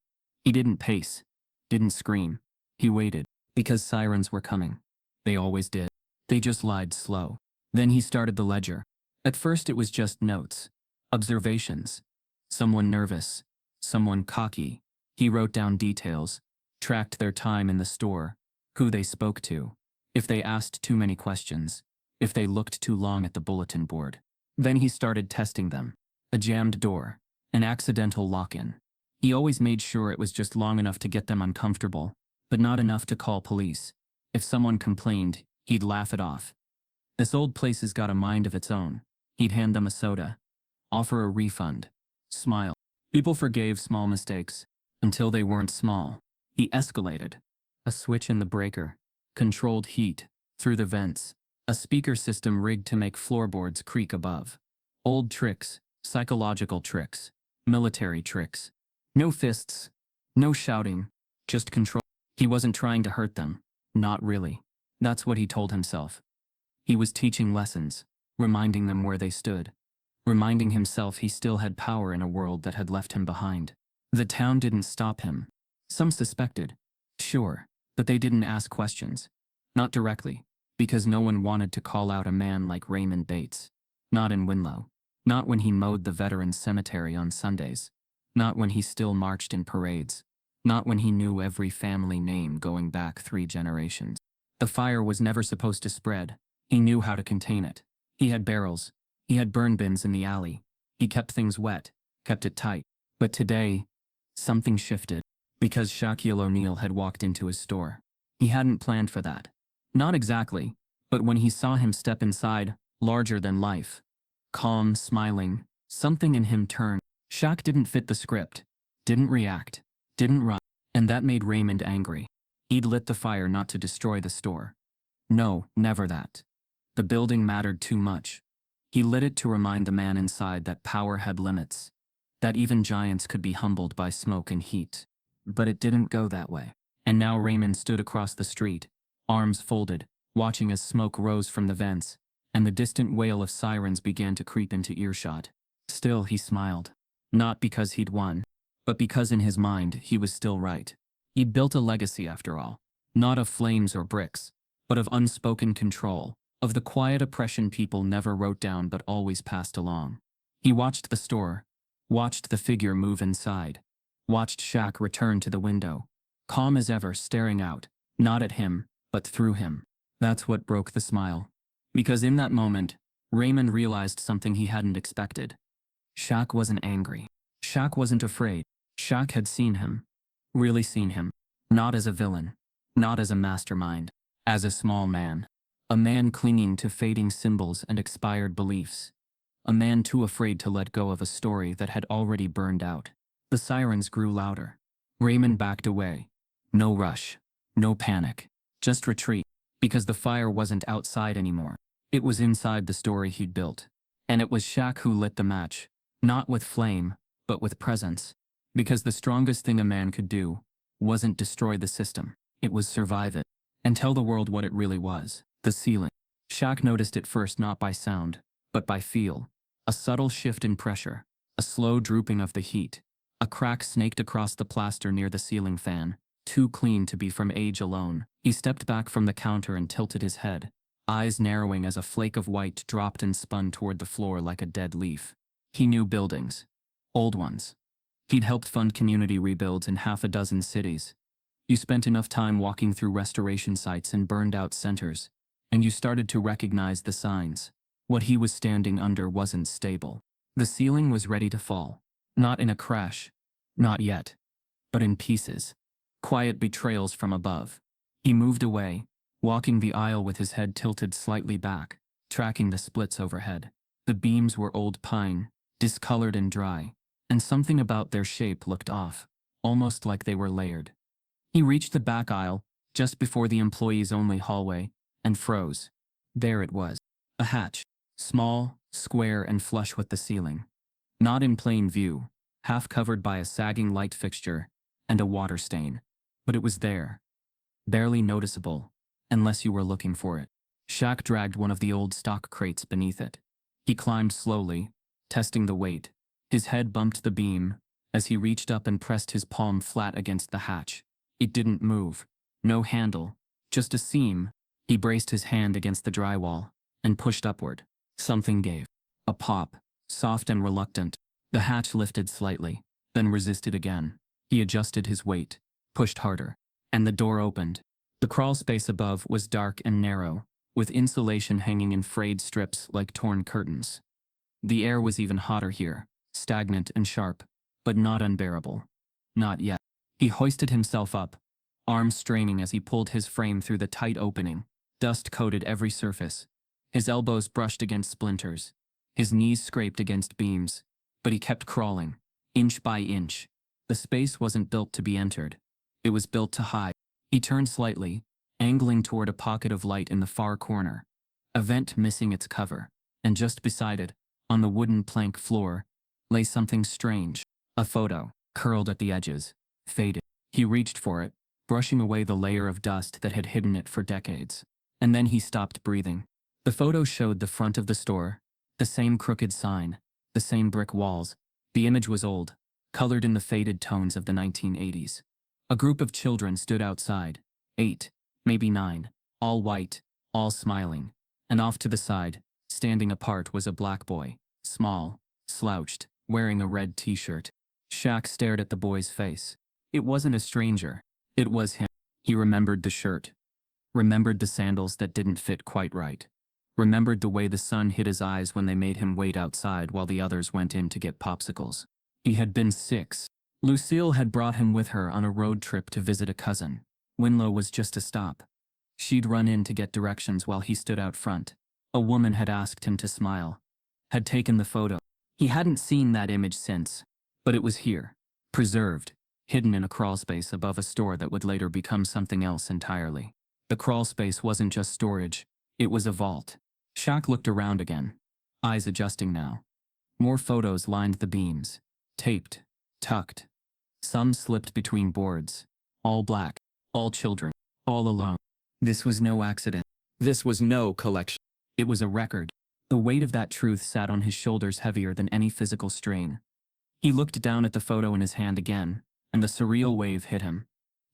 He didn't pace, didn't scream. He waited, because sirens were coming. They always did. They just lied slow. Then he started the ledger. At first it was just notes, observations. Someone nervous, someone cocky. He wrote down details, tracked their time in the store, who they spoke to, if they asked too many questions, if they looked too long at the bulletin board. Then he started testing them. A jammed door, an accidental lock-in. He always made sure it was just long enough to get them uncomfortable, but not enough to call police. If someone complained, he'd laugh it off. This old place has got a mind of its own. He'd hand them a soda, offer a refund, smile. People forgave small mistakes, until they weren't small. He escalated. A switch in the breaker, controlled heat, through the vents, a speaker system rigged to make floorboards creak above. Old tricks, psychological tricks, military tricks. No fists, no shouting, just control. He wasn't trying to hurt them, not really. That's what he told himself. He was teaching lessons, reminding them where they stood, reminding himself he still had power in a world that had left him behind. The town didn't stop him. Some suspected, sure, but they didn't ask questions. Not directly, because no one wanted to call out a man like Raymond Bates. Not in Winlow. Not when he mowed the veterans' cemetery on Sundays. Not when he still marched in parades. Not when he knew every family name going back 3 generations. The fire was never supposed to spread. He knew how to contain it. He had barrels. He had burn bins in the alley. He kept things wet, kept it tight. But today, something shifted. Because Shaquille O'Neal had walked into his store. He hadn't planned for that. Not exactly, but when he saw him step inside, larger than life, calm, smiling, something in him turned. Shaq didn't fit the script, didn't react, didn't run, and that made Raymond angry. He'd lit the fire not to destroy the store. No, never that. The building mattered too much. He lit it to remind the man inside that power had limits, that even giants could be humbled by smoke and heat. But it didn't go that way. And now Raymond stood across the street, arms folded, watching as smoke rose from the vents, and the distant wail of sirens began to creep into earshot. Still, he smiled. Not because he'd won, but because in his mind he was still right. He'd built a legacy after all, not of flames or bricks, but of unspoken control, of the quiet oppression people never wrote down but always passed along. He watched the store, watched the figure move inside, watched Shaq return to the window, calm as ever, staring out, not at him, but through him. That's what broke the smile. Because in that moment, Raymond realized something he hadn't expected. Shaq wasn't angry. Shaq wasn't afraid. Shaq had seen him. Really seen him. Not as a villain. Not as a mastermind. As a small man. A man clinging to fading symbols and expired beliefs. A man too afraid to let go of a story that had already burned out. The sirens grew louder. Raymond backed away. No rush. No panic. Just retreat. Because the fire wasn't outside anymore. It was inside the story he'd built. And it was Shaq who lit the match. Not with flame, but with presence. Because the strongest thing a man could do wasn't destroy the system. It was survive it. And tell the world what it really was. The ceiling. Shaq noticed it first not by sound, but by feel. A subtle shift in pressure. A slow drooping of the heat. A crack snaked across the plaster near the ceiling fan. Too clean to be from age alone. He stepped back from the counter and tilted his head, eyes narrowing as a flake of white dropped and spun toward the floor like a dead leaf. He knew buildings. Old ones. He'd helped fund community rebuilds in 6 cities. You spent enough time walking through restoration sites and burned-out centers, and you started to recognize the signs. What he was standing under wasn't stable. The ceiling was ready to fall. Not in a crash. Not yet. But in pieces. Quiet betrayals from above. He moved away, walking the aisle with his head tilted slightly back, tracking the splits overhead. The beams were old pine, discolored and dry, and something about their shape looked off, almost like they were layered. He reached the back aisle, just before the employees-only hallway, and froze. There it was. A hatch. Small, square, and flush with the ceiling. Not in plain view, half covered by a sagging light fixture and a water stain. But it was there. Barely noticeable, unless you were looking for it. Shaq dragged one of the old stock crates beneath it. He climbed slowly, testing the weight. His head bumped the beam as he reached up and pressed his palm flat against the hatch. It didn't move. No handle, just a seam. He braced his hand against the drywall and pushed upward. Something gave. A pop, soft and reluctant. The hatch lifted slightly. then resisted again. He adjusted his weight, pushed harder, and the door opened. The crawl space above was dark and narrow, with insulation hanging in frayed strips like torn curtains. The air was even hotter here, stagnant and sharp, but not unbearable. Not yet. He hoisted himself up, arms straining as he pulled his frame through the tight opening. Dust coated every surface. His elbows brushed against splinters. His knees scraped against beams. But he kept crawling, inch by inch. The space wasn't built to be entered. It was built to hide. He turned slightly, angling toward a pocket of light in the far corner. A vent missing its cover. And just beside it, on the wooden plank floor, lay something strange. A photo, curled at the edges, faded. He reached for it, brushing away the layer of dust that had hidden it for decades. And then he stopped breathing. The photo showed the front of the store, the same crooked sign, the same brick walls. The image was old, colored in the faded tones of the 1980s. A group of children stood outside, 8, maybe 9, all white, all smiling. And off to the side, standing apart, was a black boy, small, slouched, wearing a red t-shirt. Shaq stared at the boy's face. It wasn't a stranger. It was him. He remembered the shirt. Remembered the sandals that didn't fit quite right. Remembered the way the sun hit his eyes when they made him wait outside while the others went in to get popsicles. He had been 6. Lucille had brought him with her on a road trip to visit a cousin. Winlow was just a stop. She'd run in to get directions while he stood out front. A woman had asked him to smile. Had taken the photo. He hadn't seen that image since. But it was here. Preserved. Hidden in a crawlspace above a store that would later become something else entirely. The crawlspace wasn't just storage. It was a vault. Shaq looked around again, eyes adjusting now. More photos lined the beams, taped, tucked. Some slipped between boards. All black, all children, all alone. This was no accident. This was no collection. It was a record. The weight of that truth sat on his shoulders heavier than any physical strain. He looked down at the photo in his hand again, and the surreal wave hit him.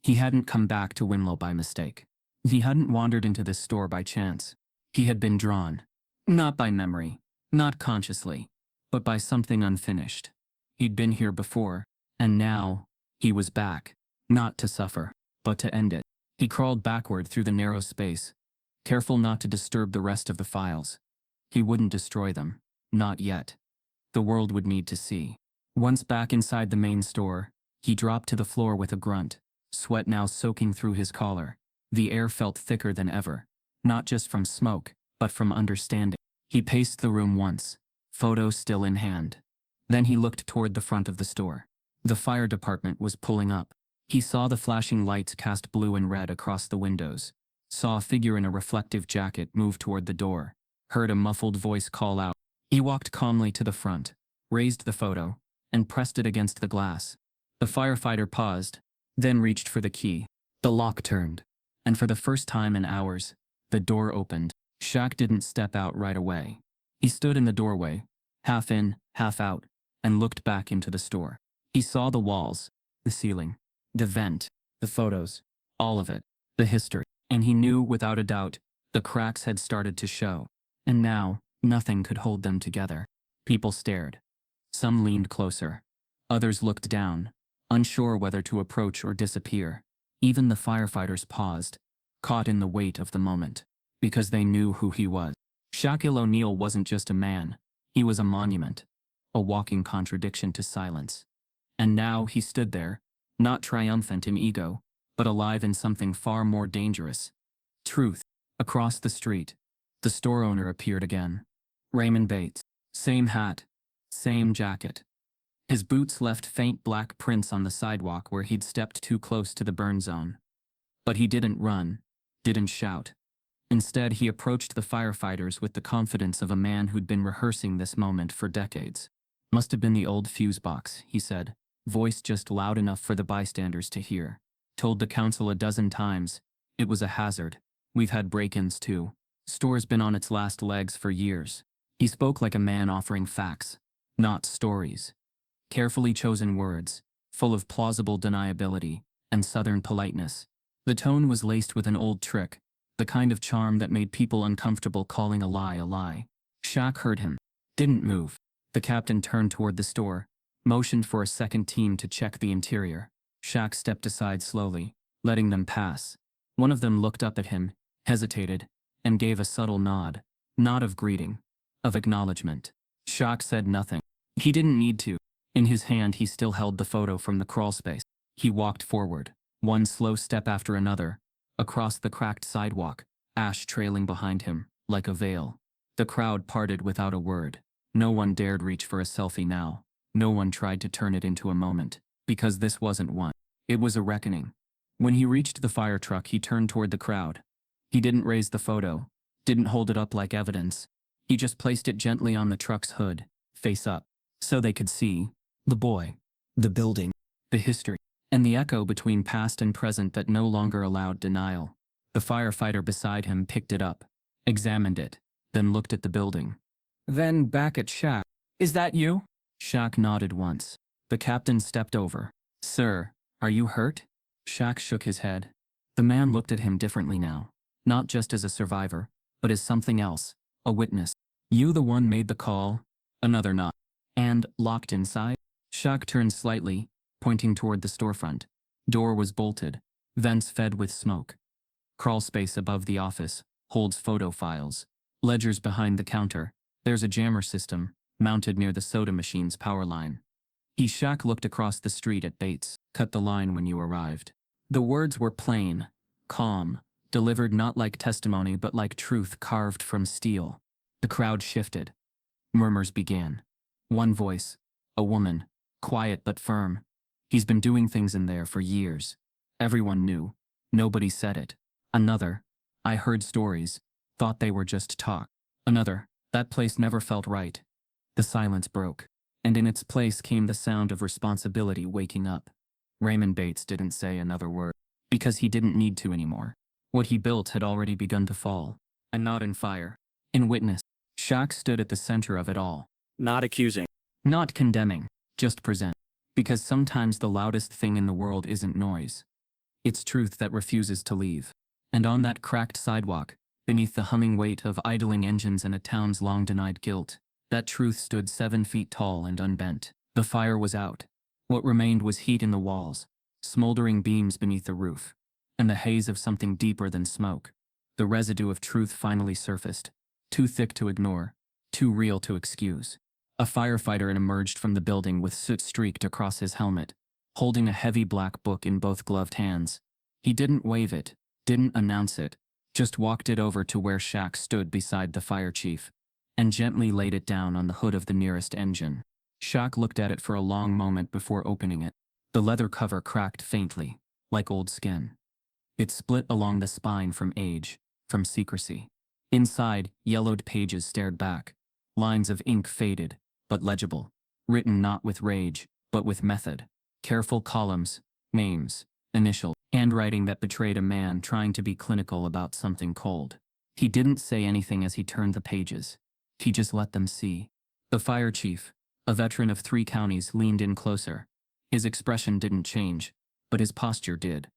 He hadn't come back to Winlow by mistake. He hadn't wandered into this store by chance. He had been drawn. Not by memory, not consciously, but by something unfinished. He'd been here before, and now, he was back. Not to suffer, but to end it. He crawled backward through the narrow space, careful not to disturb the rest of the files. He wouldn't destroy them. Not yet. The world would need to see. Once back inside the main store, he dropped to the floor with a grunt, sweat now soaking through his collar. The air felt thicker than ever, not just from smoke, but from understanding. He paced the room once, photo still in hand. Then he looked toward the front of the store. The fire department was pulling up. He saw the flashing lights cast blue and red across the windows, saw a figure in a reflective jacket move toward the door, heard a muffled voice call out. He walked calmly to the front, raised the photo, and pressed it against the glass. The firefighter paused, then reached for the key. The lock turned. And for the first time in hours, the door opened. Shaq didn't step out right away. He stood in the doorway, half in, half out, and looked back into the store. He saw the walls, the ceiling, the vent, the photos, all of it, the history. And he knew without a doubt, the cracks had started to show. And now, nothing could hold them together. People stared. Some leaned closer. Others looked down, unsure whether to approach or disappear. Even the firefighters paused, caught in the weight of the moment, because they knew who he was. Shaquille O'Neal wasn't just a man, he was a monument, a walking contradiction to silence. And now he stood there, not triumphant in ego, but alive in something far more dangerous. Truth. Across the street, the store owner appeared again. Raymond Bates. Same hat, same jacket. His boots left faint black prints on the sidewalk where he'd stepped too close to the burn zone. But he didn't run, didn't shout. Instead, he approached the firefighters with the confidence of a man who'd been rehearsing this moment for decades. Must have been the old fuse box, he said, voice just loud enough for the bystanders to hear. Told the council a dozen times, it was a hazard. We've had break-ins too. Store's been on its last legs for years. He spoke like a man offering facts, not stories. Carefully chosen words, full of plausible deniability and southern politeness. The tone was laced with an old trick, the kind of charm that made people uncomfortable calling a lie a lie. Shaq heard him. Didn't move. The captain turned toward the store, motioned for a second team to check the interior. Shaq stepped aside slowly, letting them pass. One of them looked up at him, hesitated, and gave a subtle nod. Not of greeting, of acknowledgement. Shaq said nothing. He didn't need to. In his hand he still held the photo from the crawlspace. He walked forward, one slow step after another, across the cracked sidewalk, ash trailing behind him, like a veil. The crowd parted without a word. No one dared reach for a selfie now. No one tried to turn it into a moment, because this wasn't one. It was a reckoning. When he reached the fire truck, he turned toward the crowd. He didn't raise the photo, didn't hold it up like evidence. He just placed it gently on the truck's hood, face up, so they could see the boy, the building, the history, and the echo between past and present that no longer allowed denial. The firefighter beside him picked it up, examined it, then looked at the building. Then back at Shaq. Is that you? Shaq nodded once. The captain stepped over. Sir, are you hurt? Shaq shook his head. The man looked at him differently now, not just as a survivor, but as something else, a witness. You the one made the call? Another nod. And locked inside? Shaq turned slightly, pointing toward the storefront. Door was bolted, vents fed with smoke. Crawl space above the office, holds photo files. Ledgers behind the counter. There's a jammer system, mounted near the soda machine's power line. Shaq looked across the street at Bates. Cut the line when you arrived. The words were plain, calm, delivered not like testimony but like truth carved from steel. The crowd shifted. Murmurs began. One voice, a woman, quiet but firm. He's been doing things in there for years. Everyone knew. Nobody said it. Another, I heard stories, thought they were just talk. Another, that place never felt right. The silence broke, and in its place came the sound of responsibility waking up. Raymond Bates didn't say another word, because he didn't need to anymore. What he built had already begun to fall, and not in fire, in witness. Shaq stood at the center of it all. Not accusing. Not condemning, just present. Because sometimes the loudest thing in the world isn't noise. It's truth that refuses to leave. And on that cracked sidewalk, beneath the humming weight of idling engines and a town's long-denied guilt, that truth stood 7 feet tall and unbent. The fire was out. What remained was heat in the walls, smoldering beams beneath the roof, and the haze of something deeper than smoke. The residue of truth finally surfaced, too thick to ignore, too real to excuse. A firefighter emerged from the building with soot streaked across his helmet, holding a heavy black book in both gloved hands. He didn't wave it, didn't announce it, just walked it over to where Shaq stood beside the fire chief, and gently laid it down on the hood of the nearest engine. Shaq looked at it for a long moment before opening it. The leather cover cracked faintly, like old skin. It split along the spine from age, from secrecy. Inside, yellowed pages stared back. Lines of ink faded, but legible. Written not with rage, but with method. Careful columns, names, initials, handwriting that betrayed a man trying to be clinical about something cold. He didn't say anything as he turned the pages. He just let them see. The fire chief, a veteran of 3 counties, leaned in closer. His expression didn't change, but his posture did.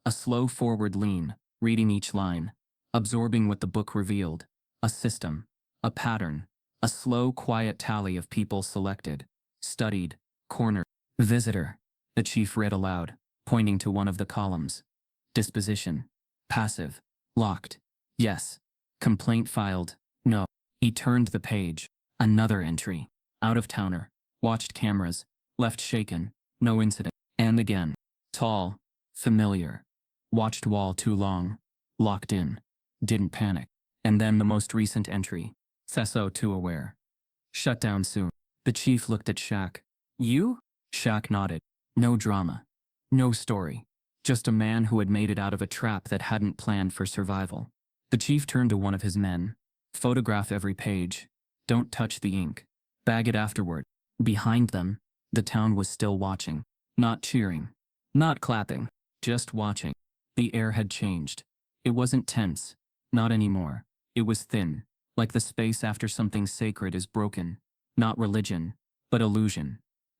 A slow forward lean, reading each line, absorbing what the book revealed. A system, a pattern, a slow, quiet tally of people selected, studied, cornered. Visitor, the chief read aloud, pointing to one of the columns. Disposition, passive, locked, yes. Complaint filed, no. He turned the page. Another entry. Out-of-towner, watched cameras, left shaken, no incident. And again. Tall, familiar. Watched wall too long, locked in, didn't panic. And then the most recent entry. Theso too aware. Shut down soon. The chief looked at Shaq. You? Shaq nodded. No drama. No story. Just a man who had made it out of a trap that hadn't planned for survival. The chief turned to one of his men. Photograph every page. Don't touch the ink. Bag it afterward. Behind them, the town was still watching. Not cheering. Not clapping. Just watching. The air had changed. It wasn't tense. Not anymore. It was thin. Like the space after something sacred is broken. Not religion, but illusion.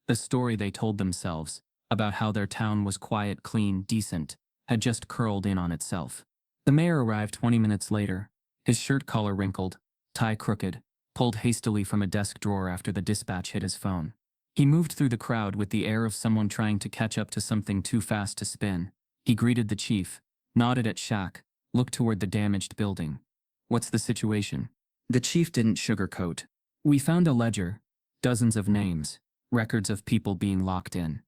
The story they told themselves, about how their town was quiet, clean, decent, had just curled in on itself. The mayor arrived 20 minutes later, his shirt collar wrinkled, tie crooked, pulled hastily from a desk drawer after the dispatch hit his phone. He moved through the crowd with the air of someone trying to catch up to something too fast to spin. He greeted the chief, nodded at Shaq, looked toward the damaged building. What's the situation? The chief didn't sugarcoat. We found a ledger, dozens of names, records of people being locked in.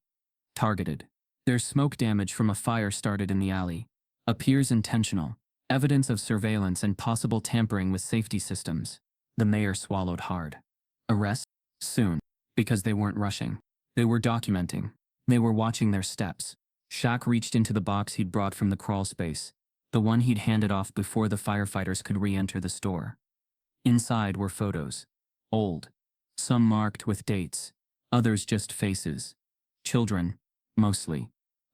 Targeted. There's smoke damage from a fire started in the alley. Appears intentional. Evidence of surveillance and possible tampering with safety systems. The mayor swallowed hard. Arrest? Soon. Because they weren't rushing. They were documenting. They were watching their steps. Shaq reached into the box he'd brought from the crawl space, the one he'd handed off before the firefighters could re-enter the store. Inside were photos. Old. Some marked with dates. Others just faces. Children. Mostly.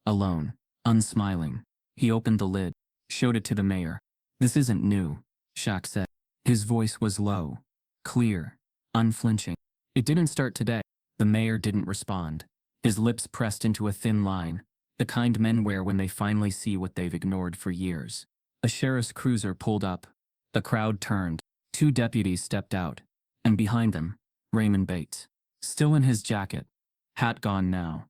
Alone. Unsmiling. He opened the lid. Showed it to the mayor. This isn't new, Shaq said. His voice was low. Clear. Unflinching. It didn't start today. The mayor didn't respond. His lips pressed into a thin line, the kind men wear when they finally see what they've ignored for years. A sheriff's cruiser pulled up. The crowd turned. 2 deputies stepped out. And behind them, Raymond Bates. Still in his jacket. Hat gone now.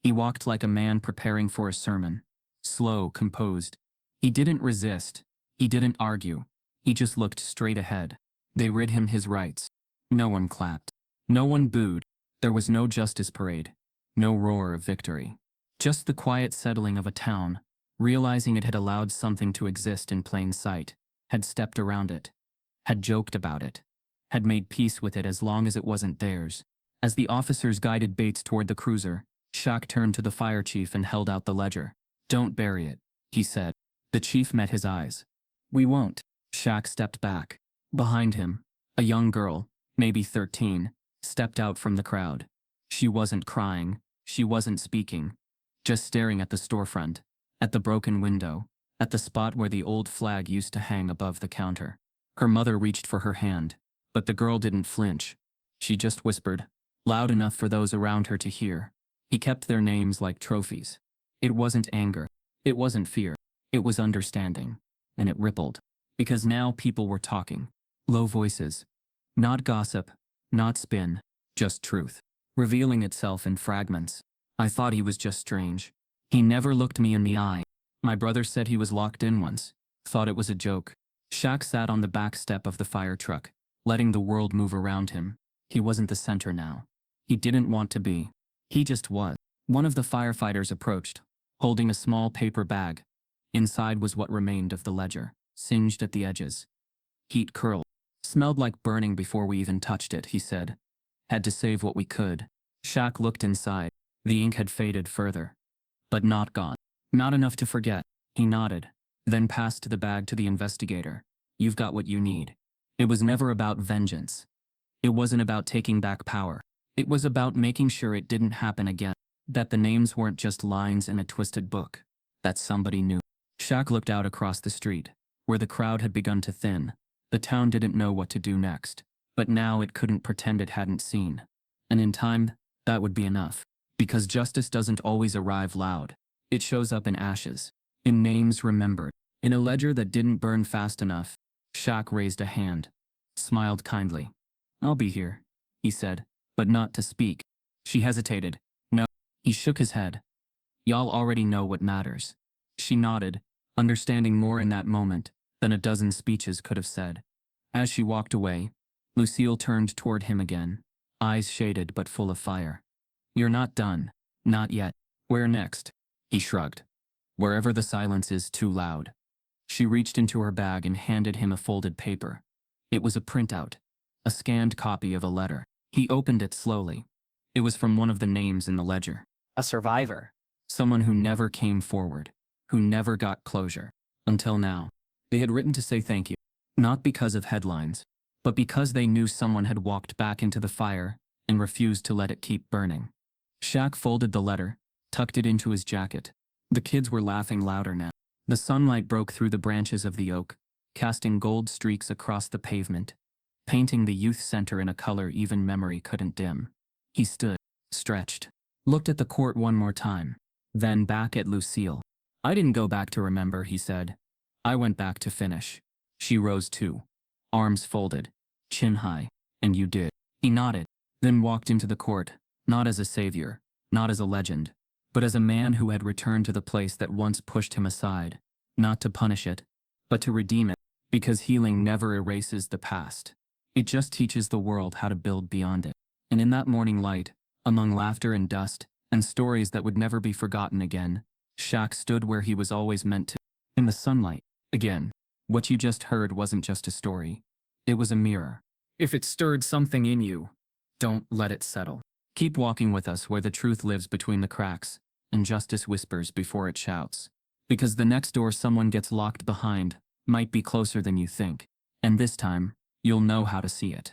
He walked like a man preparing for a sermon. Slow, composed. He didn't resist. He didn't argue. He just looked straight ahead. They rid him his rights. No one clapped. No one booed. There was no justice parade. No roar of victory. Just the quiet settling of a town, realizing it had allowed something to exist in plain sight, had stepped around it, had joked about it, had made peace with it as long as it wasn't theirs. As the officers guided Bates toward the cruiser, Shaq turned to the fire chief and held out the ledger. Don't bury it, he said. The chief met his eyes. We won't. Shaq stepped back. Behind him, a young girl, maybe 13, stepped out from the crowd. She wasn't crying, she wasn't speaking, just staring at the storefront, at the broken window, at the spot where the old flag used to hang above the counter. Her mother reached for her hand, but the girl didn't flinch. She just whispered, loud enough for those around her to hear. He kept their names like trophies. It wasn't anger. It wasn't fear. It was understanding. And it rippled. Because now people were talking. Low voices. Not gossip. Not spin. Just truth. Revealing itself in fragments. I thought he was just strange. He never looked me in the eye. My brother said he was locked in once. Thought it was a joke. Shaq sat on the back step of the fire truck, letting the world move around him. He wasn't the center now. He didn't want to be. He just was. One of the firefighters approached, holding a small paper bag. Inside was what remained of the ledger, singed at the edges. Heat curled. Smelled like burning before we even touched it, he said. Had to save what we could. Shaq looked inside. The ink had faded further. But not gone. Not enough to forget. He nodded, then passed the bag to the investigator. You've got what you need. It was never about vengeance. It wasn't about taking back power. It was about making sure it didn't happen again. That the names weren't just lines in a twisted book. That somebody knew. Shaq looked out across the street, where the crowd had begun to thin. The town didn't know what to do next. But now it couldn't pretend it hadn't seen. And in time, that would be enough. Because justice doesn't always arrive loud. It shows up in ashes. In names remembered. In a ledger that didn't burn fast enough. Shaq raised a hand. Smiled kindly. I'll be here, he said, but not to speak. She hesitated. No. He shook his head. Y'all already know what matters. She nodded, understanding more in that moment than a dozen speeches could have said. As she walked away, Lucille turned toward him again, eyes shaded but full of fire. You're not done. Not yet. Where next? He shrugged. Wherever the silence is too loud. She reached into her bag and handed him a folded paper. It was a printout. A scanned copy of a letter. He opened it slowly. It was from one of the names in the ledger. A survivor. Someone who never came forward. Who never got closure. Until now. They had written to say thank you. Not because of headlines, but because they knew someone had walked back into the fire and refused to let it keep burning. Shaq folded the letter, tucked it into his jacket. The kids were laughing louder now. The sunlight broke through the branches of the oak, casting gold streaks across the pavement, painting the youth center in a color even memory couldn't dim. He stood, stretched, looked at the court one more time, then back at Lucille. I didn't go back to remember, he said. I went back to finish. She rose too, arms folded, chin high. And you did. He nodded, then walked into the court, Not as a savior, not as a legend, but as a man who had returned to the place that once pushed him aside, not to punish it, but to redeem it, because healing never erases the past. It just teaches the world how to build beyond it. And in that morning light, among laughter and dust, and stories that would never be forgotten again, Shaq stood where he was always meant to, in the sunlight. Again, what you just heard wasn't just a story. It was a mirror. If it stirred something in you, don't let it settle. Keep walking with us where the truth lives between the cracks, and justice whispers before it shouts. Because the next door someone gets locked behind might be closer than you think, and this time, you'll know how to see it.